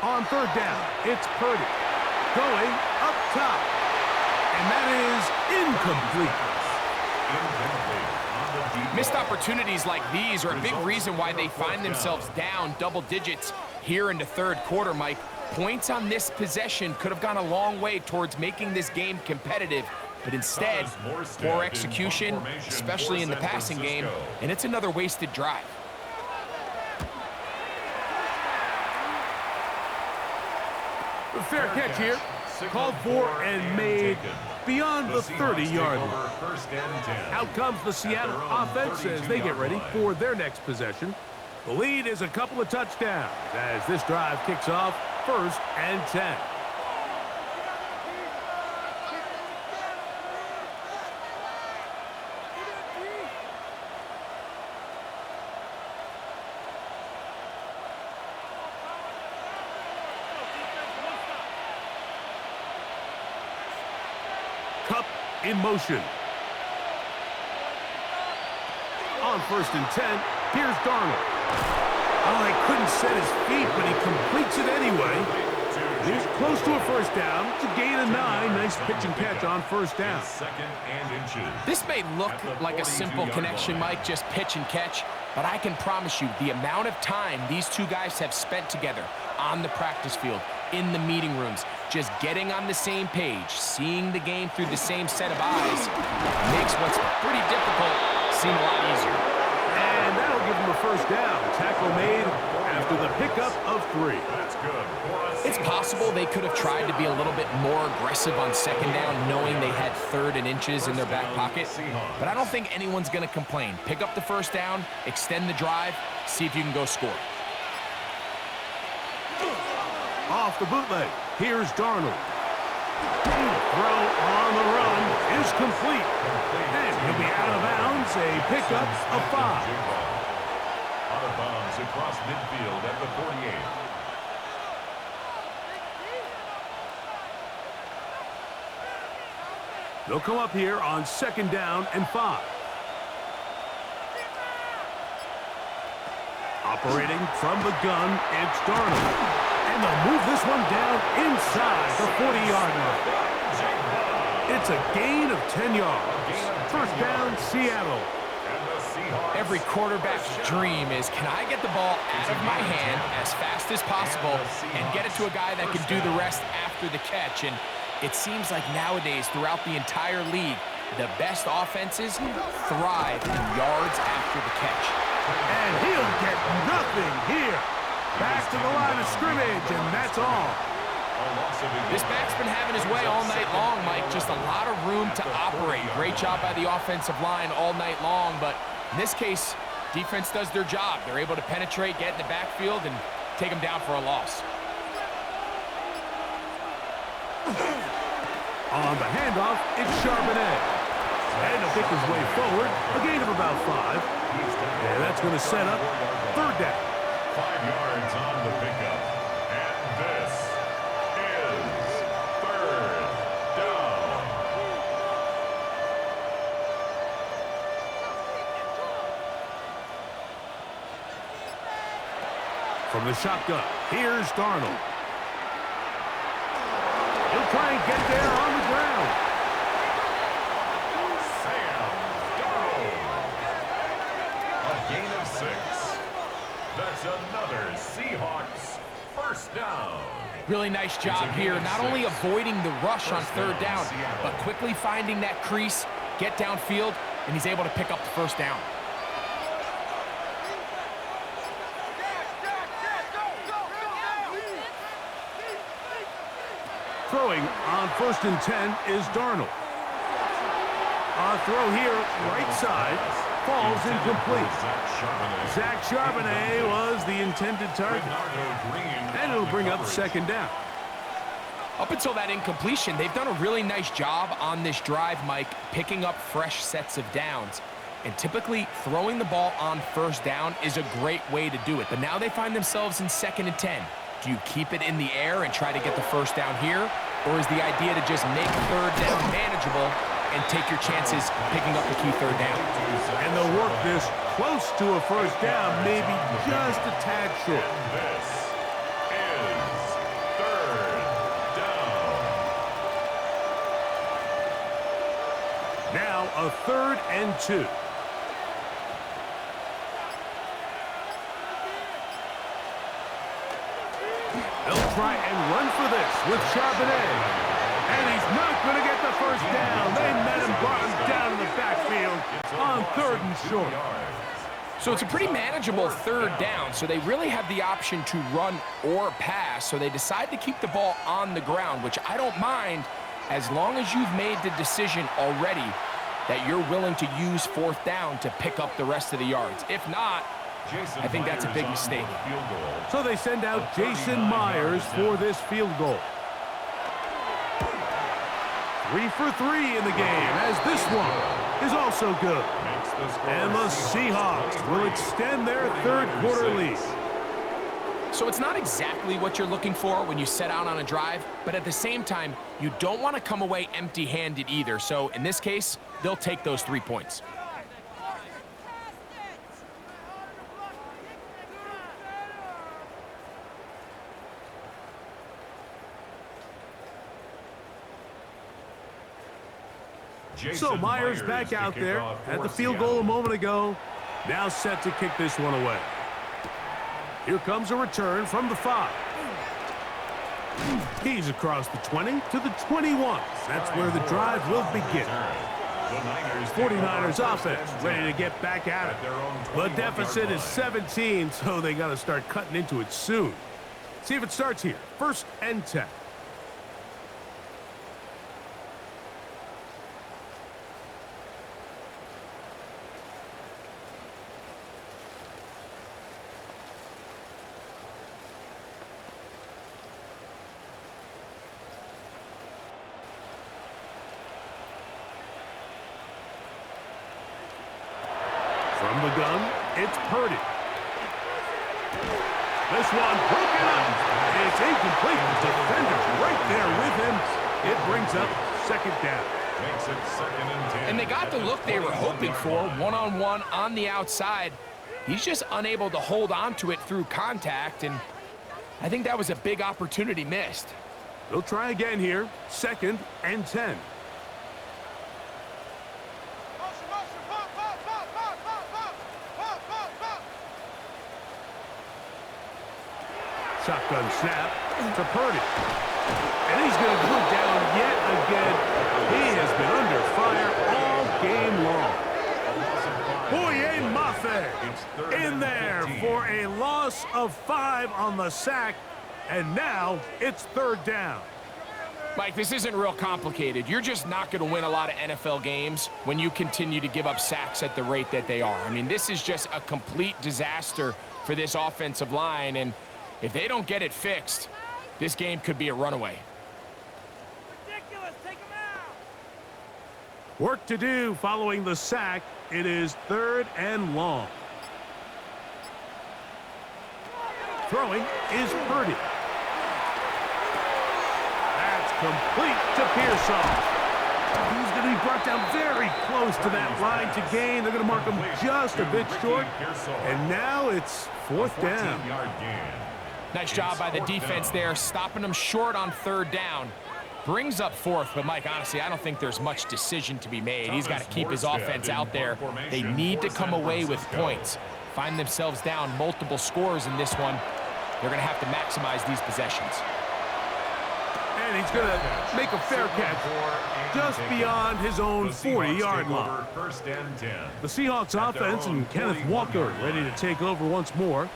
On 3rd down, it's Parity going up top, and that is incomplete. Missed opportunities like these are a big reason why they find themselves down double digits here in the 3rd quarter, Mike. Points on this possession could have gone a long way towards making this game competitive, but instead, poor execution, especially in the passing game, and it's another wasted drive. A fair catch here. called for and made beyond the 30-yard line. Out comes the Seattle offense as they get ready for their next possession. The lead is a couple of touchdowns as this drive kicks off 1st and 10. Cup in motion. On 1st and 10, here's Darnold. Oh, he couldn't set his feet, but he completes it anyway. He's close to a 1st down. It's a gain of 9. Nice pitch and catch on 1st down. This may look like a simple connection, Mike, just pitch and catch, but I can promise you the amount of time these two guys have spent together on the practice field, in the meeting rooms, just getting on the same page, seeing the game through the same set of eyes, makes what's pretty difficult seem a lot easier. And that'll give him a 1st down. Tackle made after the pickup of 3. That's good. It's possible they could have tried to be a little bit more aggressive on 2nd down, knowing they had 3rd and inches in their back pocket. But I don't think anyone's going to complain. Pick up the 1st down, extend the drive, see if you can go score. Off the bootleg, here's Darnold. Throw on the run is complete. And he'll be out of bounds, a pickup of 5. Out of bounds across midfield at the 48. They'll come up here on 2nd down and 5. Operating from the gun, it's Darnold. And they'll move this one down inside the 40-yard line. It's a gain of 10 yards. 1st down, Seattle. Every quarterback's dream is, can I get the ball out of my hand as fast as possible and get it to a guy that can do the rest after the catch? And it seems like nowadays, throughout the entire league, the best offenses thrive in yards after the catch. And he'll get nothing here. Back to the line of scrimmage, and that's all. This back's been having his way all night long, Mike. Just a lot of room to operate. Great job by the offensive line all night long, but in this case, defense does their job. They're able to penetrate, get in the backfield, and take them down for a loss. On the handoff, it's Charbonnet. And he'll pick his way forward, a gain of about 5. And that's going to set up 3rd down. 5 yards on the pickup. And this is 3rd down. From the shotgun, here's Darnold. He'll try and get there on the ground. Sam Darnold. A gain of 6. That's another Seahawks 1st down. Really nice job here, not only avoiding the rush on 3rd down, but quickly finding that crease, get downfield, and he's able to pick up the 1st down. Throwing on 1st and 10 is Darnold. A throw here, right side, falls incomplete. Zach Charbonnet was the intended target. And it'll bring up 2nd down. Up until that incompletion, they've done a really nice job on this drive, Mike, picking up fresh sets of downs. And typically, throwing the ball on 1st down is a great way to do it. But now they find themselves in 2nd and 10. Do you keep it in the air and try to get the 1st down here? Or is the idea to just make 3rd down manageable and take your chances picking up the key 3rd down? And they'll work this close to a 1st down, maybe just a tad short. This is 3rd down. Now a 3rd and 2. They'll try and run for this with Charbonnet. And he's not going to get the 1st down. They met him, brought him down in the backfield on 3rd and short. So it's a pretty manageable third down, so they really have the option to run or pass, so they decide to keep the ball on the ground, which I don't mind as long as you've made the decision already that you're willing to use fourth down to pick up the rest of the yards. If not, I think that's a big mistake. So they send out Jason Myers for this field goal. 3 for 3 in the game, as this one is also good. And the Seahawks will extend their third quarter lead. So it's not exactly what you're looking for when you set out on a drive, but at the same time, you don't want to come away empty-handed either. So in this case, they'll take those 3 points. So Myers back out there at the field goal a moment ago. Now set to kick this one away. Here comes a return from the 5. He's across the 20 to the 21. That's where the drive will begin. 49ers offense ready to get back at it. The deficit is 17, so they got to start cutting into it soon. See if it starts here. 1st and 10. From the gun, it's Parity. This one broken up. It's incomplete. The defender right there with him. It brings up 2nd down. Makes it 2nd and 10. And they got the look they were hoping for, one-on-one on the outside. He's just unable to hold on to it through contact, and I think that was a big opportunity missed. They'll try again here. 2nd and 10. Shotgun snap to Parity. And he's going to go down yet again. He has been under fire all game long. Boye Mafe in there for a loss of 5 on the sack. And now it's 3rd down. Mike, this isn't real complicated. You're just not going to win a lot of NFL games when you continue to give up sacks at the rate that they are. I mean, this is just a complete disaster for this offensive line, and if they don't get it fixed, this game could be a runaway. Ridiculous. Take him out. Work to do following the sack. It is 3rd and long. Throwing is Parity. That's complete to Pearsall. He's going to be brought down very close to that line to gain. They're going to mark him just a bit short. And now it's 4th down. Nice job by the defense there, stopping them short on 3rd down. Brings up 4th, but Mike, honestly, I don't think there's much decision to be made. He's got to keep his offense out there. They need to come away with points. Find themselves down multiple scores in this one. They're going to have to maximize these possessions. And he's going to make a fair catch just beyond his own 40-yard line. 1st and 10. The Seahawks offense and Kenneth Walker ready to take over once more.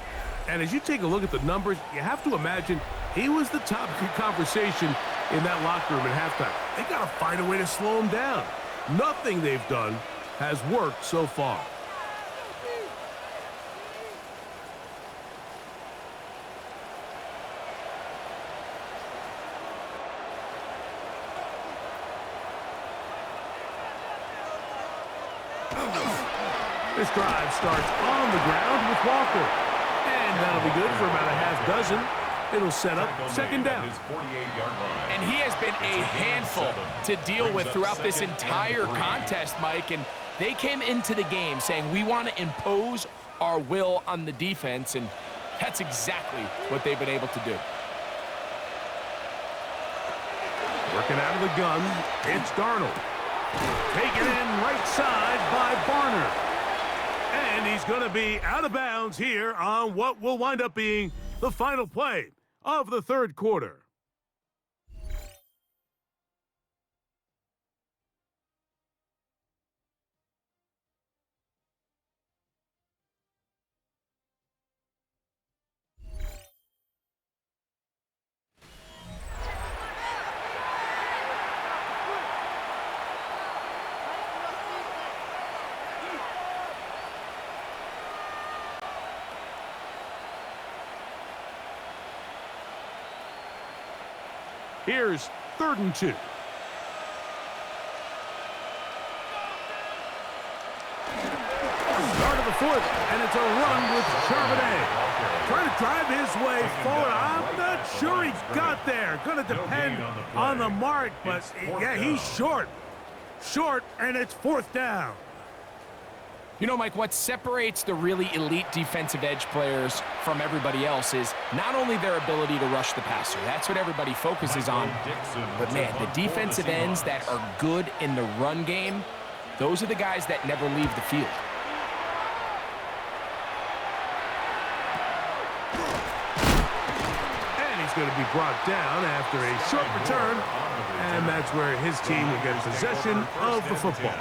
And as you take a look at the numbers, you have to imagine he was the topic of conversation in that locker room at halftime. They got to find a way to slow him down. Nothing they've done has worked so far. This drive starts on the ground with Walker. And that'll be good for about a half dozen. It'll set up 2nd down. And he has been a handful to deal with throughout this entire contest, Mike. And they came into the game saying, we want to impose our will on the defense. And that's exactly what they've been able to do. Working out of the gun, it's Darnold. Taken in right side by Barner. And he's going to be out of bounds here on what will wind up being the final play of the 3rd quarter. Here's 3rd and 2. Start of the 4th, and it's a run with Charbonnet. Trying to drive his way forward. I'm not sure he got there. Going to depend on the mark, but yeah, he's short. Short, and it's 4th down. You know, Mike, what separates the really elite defensive edge players from everybody else is not only their ability to rush the passer. That's what everybody focuses on. But, man, the defensive ends that are good in the run game, those are the guys that never leave the field. Going to be brought down after a short return, and that's where his team will get possession of the football.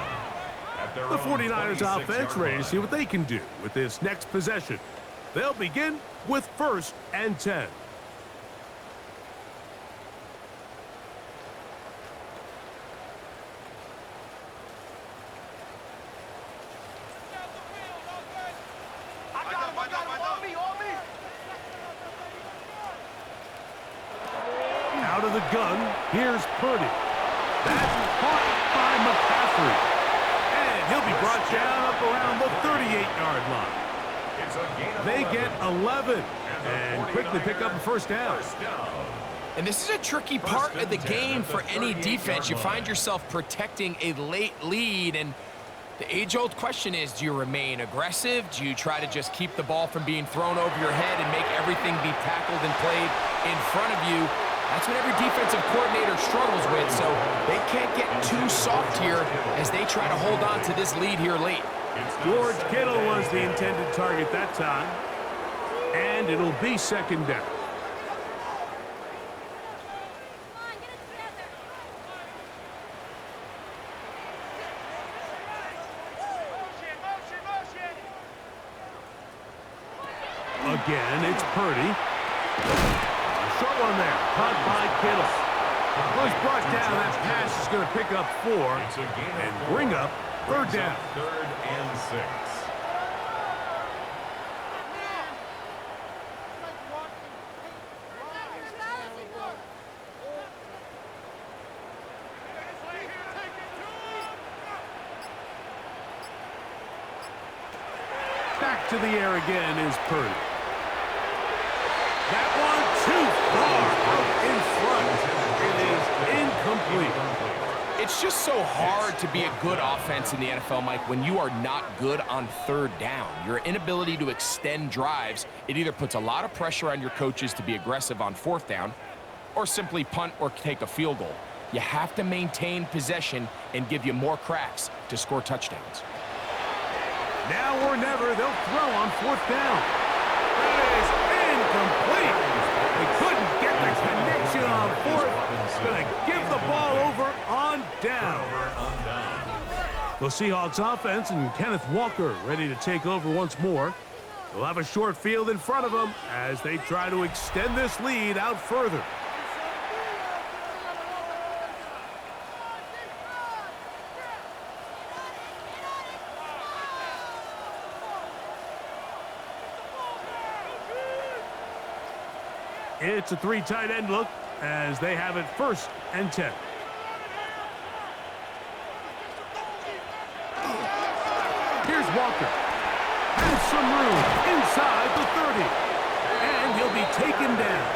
The 49ers offense ready to see what they can do with this next possession. They'll begin with 1st and 10. Out of the gun, here's Parity. That's caught by McCaffrey. And he'll be brought down up around the 38-yard line. They get 11 and quickly pick up a 1st down. And this is a tricky part of the game for any defense. You find yourself protecting a late lead, and the age-old question is, do you remain aggressive? Do you try to just keep the ball from being thrown over your head and make everything be tackled and played in front of you? That's what every defensive coordinator struggles with, so they can't get too soft here as they try to hold on to this lead here late. George Kittle was the intended target that time, and it'll be 2nd down. Again, it's Parity. Short one there, caught by Kittle. Once brought down, that pass is going to pick up 4 and bring up 3rd down. 3rd and 6. Back to the air again is Parity. That one too far out in front. It is incomplete. It's just so hard to be a good offense in the NFL, Mike, when you are not good on 3rd down. Your inability to extend drives, it either puts a lot of pressure on your coaches to be aggressive on 4th down or simply punt or take a field goal. You have to maintain possession and give you more cracks to score touchdowns. Now or never, they'll throw on 4th down. That is incomplete. They couldn't get the connection on 4th. Going to give the ball over on down. The Seahawks offense and Kenneth Walker ready to take over once more. They'll have a short field in front of them as they try to extend this lead out further. It's a 3 tight end look as they have it 1st and 10. Here's Walker. Has some room inside the 30. And he'll be taken down.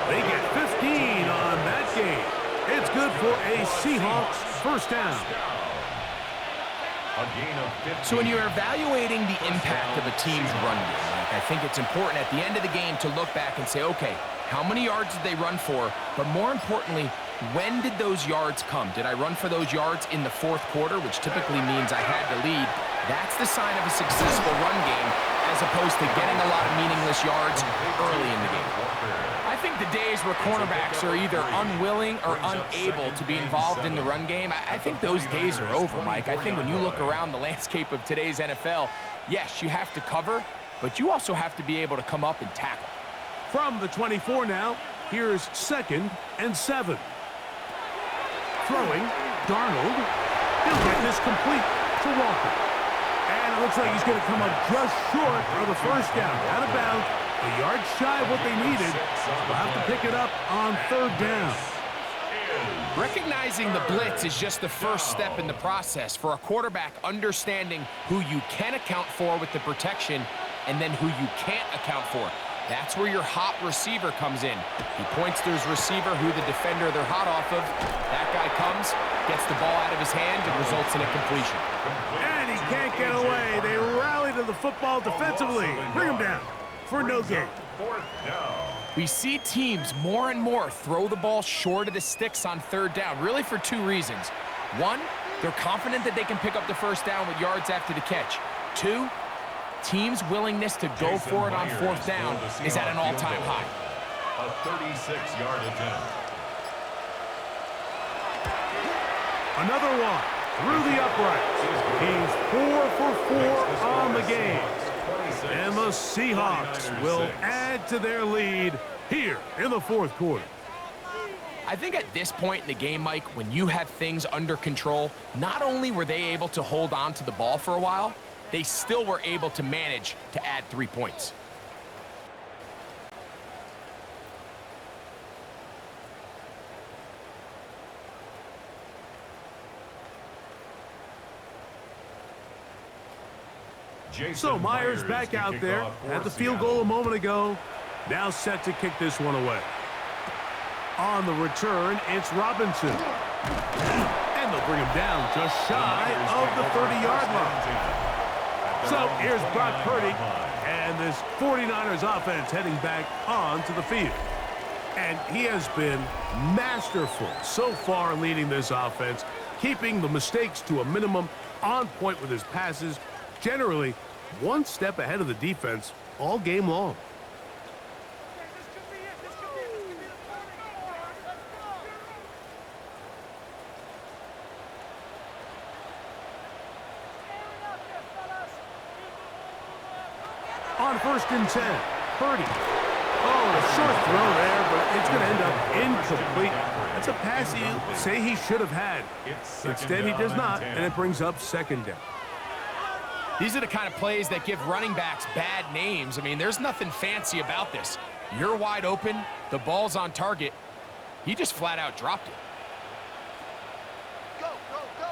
They get 15 on that game. It's good for a Seahawks 1st down. So when you're evaluating the impact of a team's run game, I think it's important at the end of the game to look back and say, okay, how many yards did they run for? But more importantly, when did those yards come? Did I run for those yards in the 4th quarter, which typically means I had to lead? That's the sign of a successful run game, as opposed to getting a lot of meaningless yards early in the game. I think the days where cornerbacks are either unwilling or unable to be involved in the run game, I think those days are over, Mike. I think when you look around the landscape of today's NFL, yes, you have to cover, but you also have to be able to come up and tackle. From the 24 now, here's 2nd and 7. Throwing, Darnold. He'll get this complete to Walker. And it looks like he's going to come up just short of the 1st down. Out of bounds A yard shy of what they needed. They'll have to pick it up on third down. Recognizing the blitz is just the first step in the process for a quarterback, understanding who you can account for with the protection and then who you can't account for. That's where your hot receiver comes in. He points to his receiver, who the defender they're hot off of. That guy comes, gets the ball out of his hand, and results in a completion. And he can't get away. They rally to the football defensively. Bring him down for no gain. Fourth down. We see teams more and more throw the ball short of the sticks on third down, really for two reasons. One, they're confident that they can pick up the first down with yards after the catch. Two, teams' willingness to go for it on fourth down is at an all-time high. A 36-yard attempt. Another one through the uprights. He's 4 for 4 on the game. And the Seahawks will add to their lead here in the fourth quarter. I think at this point in the game, Mike, when you have things under control, not only were they able to hold on to the ball for a while, they still were able to manage to add 3 points. So Myers back out there, had the field goal a moment ago, now set to kick this one away. On the return, it's Robinson. And they'll bring him down just shy of the 30-yard line. So here's Brock Purdy, and this 49ers offense heading back onto the field. And he has been masterful so far leading this offense, keeping the mistakes to a minimum, on point with his passes, generally one step ahead of the defense all game long. On 1st and 10, Parity. Oh, a short throw there, but it's going to end up incomplete. That's a pass you say he should have had. Instead, he does not, and it brings up 2nd down. These are the kind of plays that give running backs bad names. I mean, there's nothing fancy about this. You're wide open, the ball's on target. He just flat out dropped it. Go, go, go.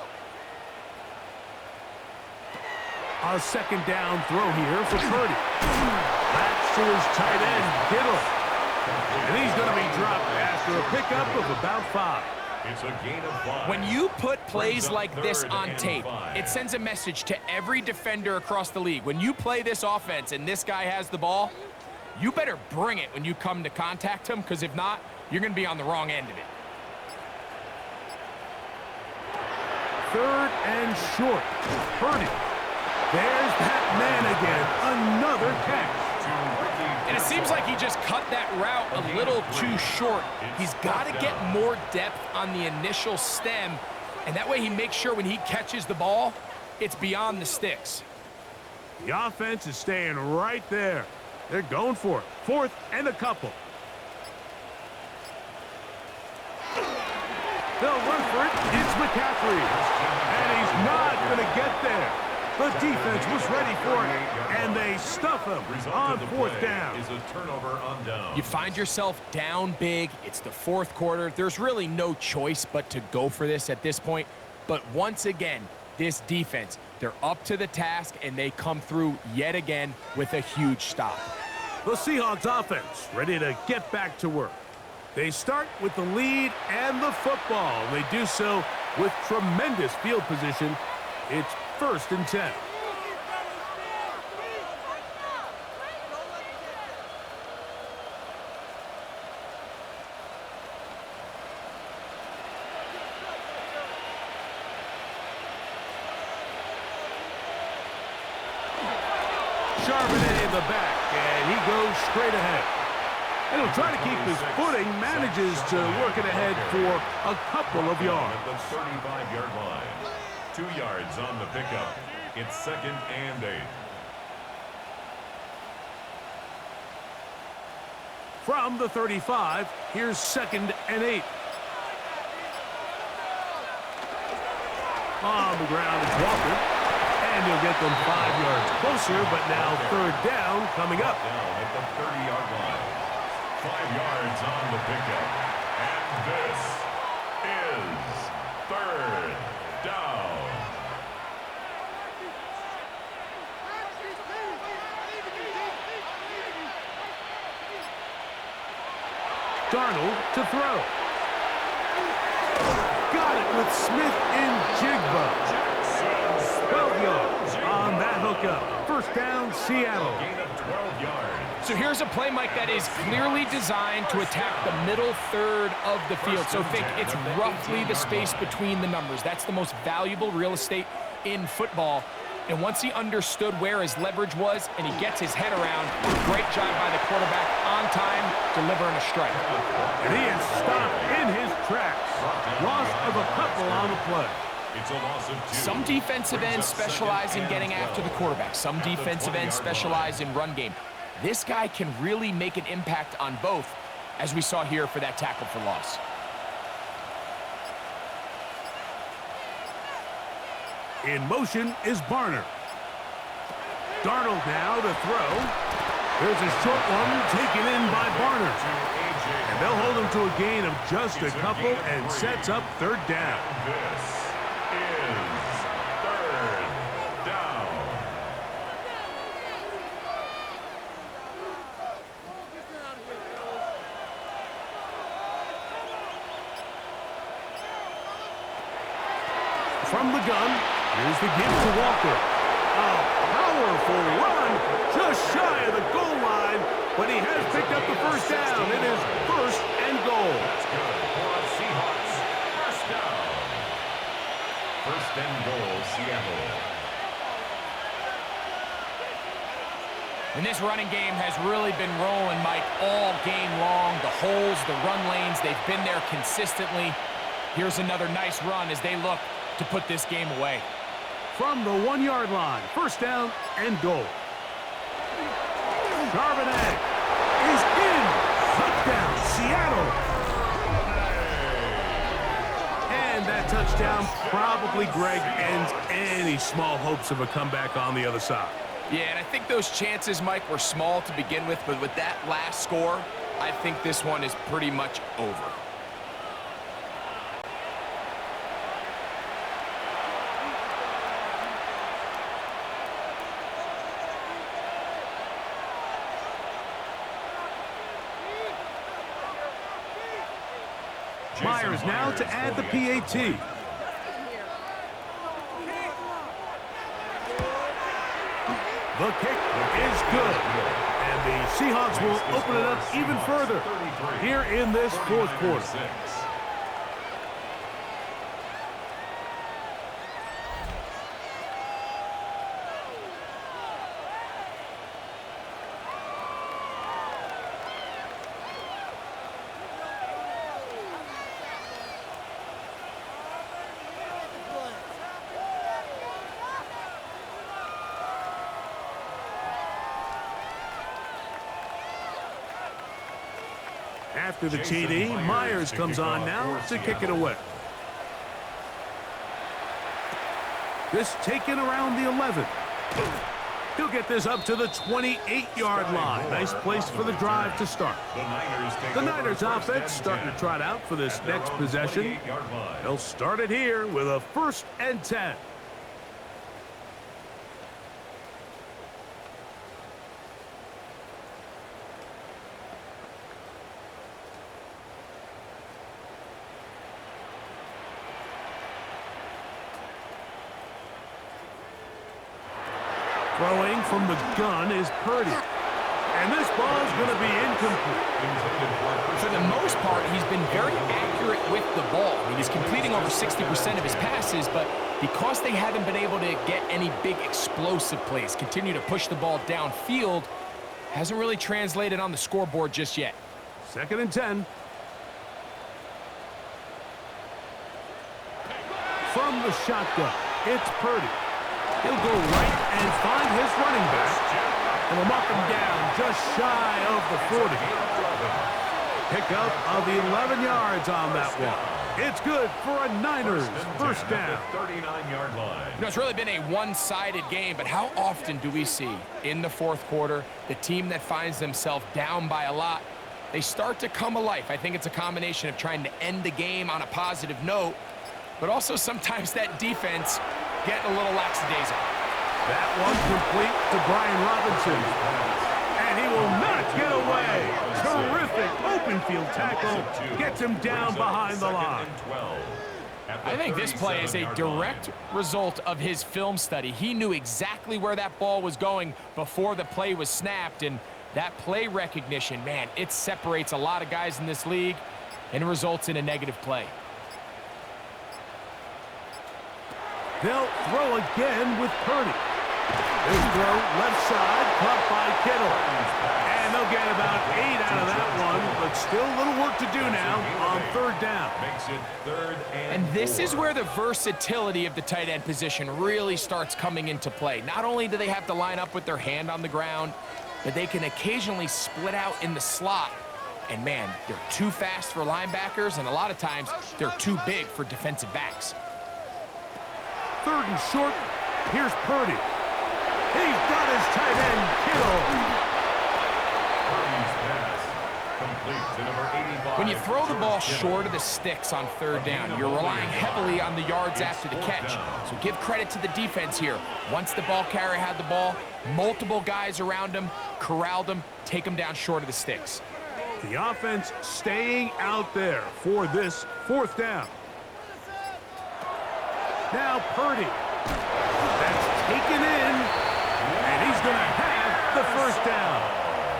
A 2nd down throw here for Purdy. That's to his tight end, Kittle. And he's going to be dropped after a pickup of about 5. It's a gain of 5. When you put plays like this on tape, it sends a message to every defender across the league. When you play this offense and this guy has the ball, you better bring it when you come to contact him, because if not, you're going to be on the wrong end of it. 3rd and short. Purdy. There's that man again. Another catch. And it seems like he just cut that route a little too short. He's got to get more depth on the initial stem, and that way he makes sure when he catches the ball, it's beyond the sticks. The offense is staying right there. They're going for it. 4th and a couple. They'll run for it. It's McCaffrey. And he's not going to get there. The defense was ready for it, and they stuff him on 4th down. Is a turnover on down. You find yourself down big. It's the 4th quarter. There's really no choice but to go for this at this point. But once again, this defense, they're up to the task, and they come through yet again with a huge stop. The Seahawks offense ready to get back to work. They start with the lead and the football. They do so with tremendous field position. It's 1st and 10. Charbonnet in the back, and he goes straight ahead. And he'll try to keep his footing, manages to work it ahead for a couple of yards. At the 35-yard line. 2 yards on the pickup. It's 2nd and 8. From the 35, here's 2nd and 8. On the ground is Walker. And you'll get them 5 yards closer, but now third down coming up. Down at the 30-yard line. 5 yards on the pickup. And this is third down. Darnold to throw. Got it with Smith and Jigba. 12 yards on that hookup. First down, Seattle. Gain of 12 yards. So here's a play, Mike, that is clearly designed to attack the middle third of the field. So think it's roughly the space between the numbers. That's the most valuable real estate in football. And once he understood where his leverage was and he gets his head around, great job by the quarterback on time, delivering a strike. And he is stopped in his tracks. Loss of a couple on the play. It's a loss of 2. Some defensive ends specialize in getting after the quarterback. Some defensive ends specialize in run game. This guy can really make an impact on both, as we saw here for that tackle for loss. In motion is Barner. Darnold now to throw. There's a short one taken in by Barner. And they'll hold him to a gain of just a couple and sets up third down. This is third down. From the gun, here's the give to Walker. A powerful run, just shy of the goal line, but he has picked up the first down. It is first and goal. That's good for the Seahawks. First down. First and goal, Seattle. And this running game has really been rolling, Mike, all game long. The holes, the run lanes, they've been there consistently. Here's another nice run as they look to put this game away. From the 1-yard line, first down and goal. Charbonnet is in. Touchdown, Seattle. And that touchdown probably, Greg, ends any small hopes of a comeback on the other side. Yeah, and I think those chances, Mike, were small to begin with, but with that last score, I think this one is pretty much over. Myers now to add the PAT. The kick is good. And the Seahawks will open it up even further here in this fourth quarter. After the TD, Myers comes on now to kick it away. This taken around the 11. He'll get this up to the 28-yard line. Nice place for the drive to start. The Niners offense starting to trot out for this next possession. They'll start it here with a 1st and 10. Throwing from the gun is Parity. And this ball is going to be incomplete. For the most part, he's been very accurate with the ball. I mean, he's completing over 60% of his passes, but because they haven't been able to get any big explosive plays, continue to push the ball downfield, hasn't really translated on the scoreboard just yet. 2nd and 10. From the shotgun, it's Parity. He'll go right and find his running back, and will knock him down just shy of the 40. Pickup of 11 yards on that one. It's good for a Niners first down. 39-yard line. You know, it's really been a one-sided game, but how often do we see in the fourth quarter the team that finds themselves down by a lot, they start to come alive? I think it's a combination of trying to end the game on a positive note, but also sometimes that defense getting a little lackadaisical. That one complete to Brian Robinson. And he will not get away. Terrific open field tackle. Gets him down behind the line. I think this play is a direct result of his film study. He knew exactly where that ball was going before the play was snapped, and that play recognition, man, it separates a lot of guys in this league and results in a negative play. They'll throw again with Parity. They throw left side, caught by Kittle. And they'll get about 8 out of that one, but still a little work to do now on third down. Makes it third And this is where the versatility of the tight end position really starts coming into play. Not only do they have to line up with their hand on the ground, but they can occasionally split out in the slot. And man, they're too fast for linebackers, and a lot of times they're too big for defensive backs. Third and short. Here's Parity. He's got his tight end, Kittle. When you throw the ball short of the sticks on third down, you're relying heavily on the yards after the catch. So give credit to the defense here. Once the ball carrier had the ball, multiple guys around him, corralled him, take him down short of the sticks. The offense staying out there for this fourth down. Now Parity. That's taken in, and he's going to have the first down.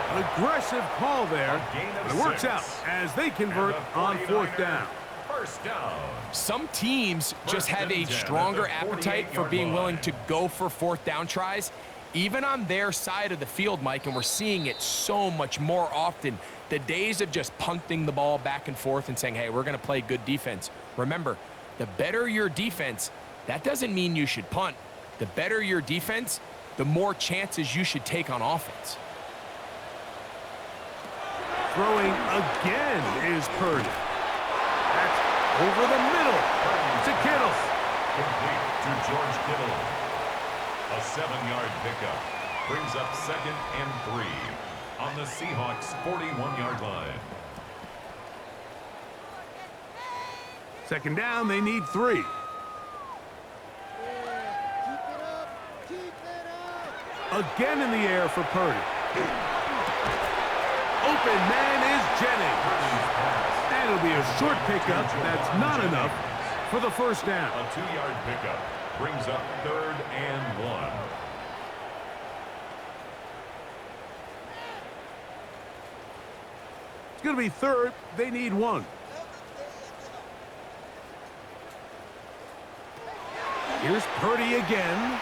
An aggressive call there, but it works out as they convert on fourth down. First down. Some teams just have a stronger appetite for being willing to go for fourth down tries, even on their side of the field, Mike, and we're seeing it so much more often. The days of just punting the ball back and forth and saying, hey, we're going to play good defense. Remember, the better your defense, that doesn't mean you should punt. The better your defense, the more chances you should take on offense. Throwing again is Parity. That's over the middle to Kittle. Complete to George Kittle. A 7-yard pickup brings up 2nd and 3 on the Seahawks 41-yard line. Second down, they need 3. Again in the air for Parity. Open man is Jennings. And it'll be a short pickup. That's not enough for the first down. A 2-yard pickup brings up 3rd and 1. It's going to be 3rd. They need 1. Here's Parity again.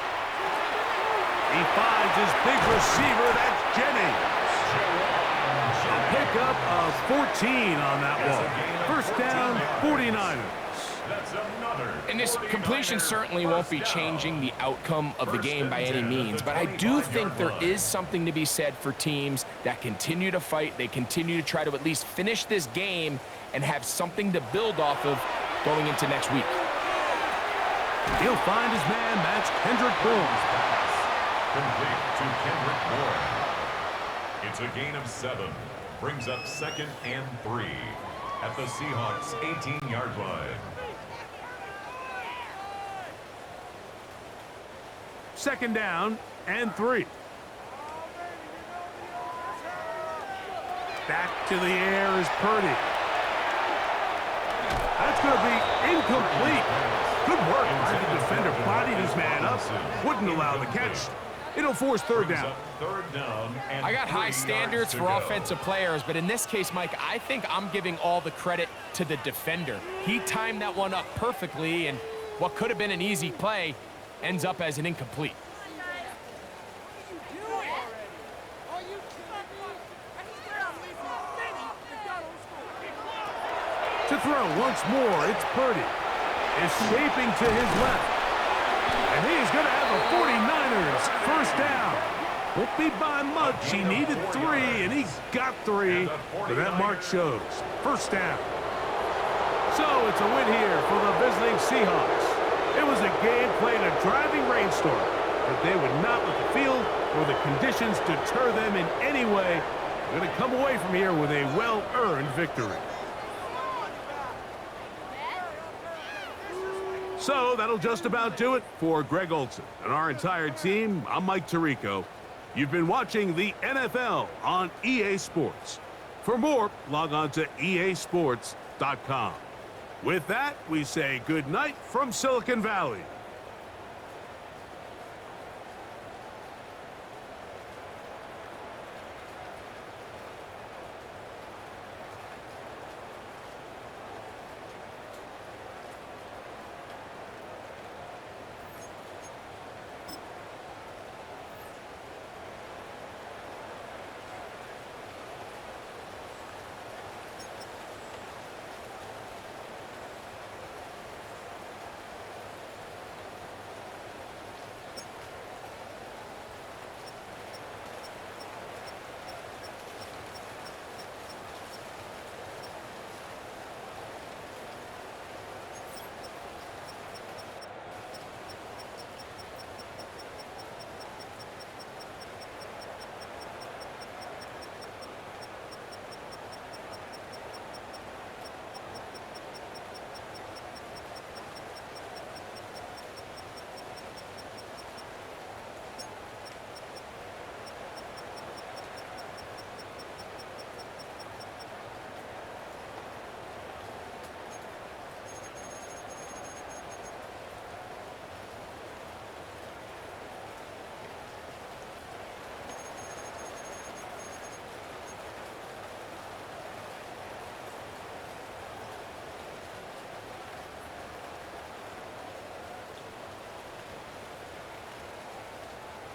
He finds his big receiver. That's Jennings. A pickup of 14 on that one. First down, 49ers. And this completion certainly won't be changing the outcome of the game by any means, but I do think there is something to be said for teams that continue to fight. They continue to try to at least finish this game and have something to build off of going into next week. He'll find his man. That's Kendrick Bourne. Complete to Kendrick Bourne. It's a gain of 7. Brings up 2nd and 3 at the Seahawks 18-yard line. Second down and 3. Back to the air is Parity. That's going to be incomplete. Good work by the defender. Bodied his man up. Wouldn't allow the catch. It'll force third down. I got high standards for offensive players, but in this case, Mike, I think I'm giving all the credit to the defender. He timed that one up perfectly, and what could have been an easy play ends up as an incomplete. To throw once more, it's Parity. Escaping to his left. And he's going to have a 49ers first down. Won't be by much. He needed 3, and he got 3. But that mark shows. First down. So it's a win here for the visiting Seahawks. It was a game played in a driving rainstorm, but they would not let the field or the conditions deter them in any way. They're going to come away from here with a well-earned victory. So that'll just about do it for Greg Olson and our entire team. I'm Mike Tirico. You've been watching the NFL on EA Sports. For more, log on to easports.com. With that, we say good night from Silicon Valley.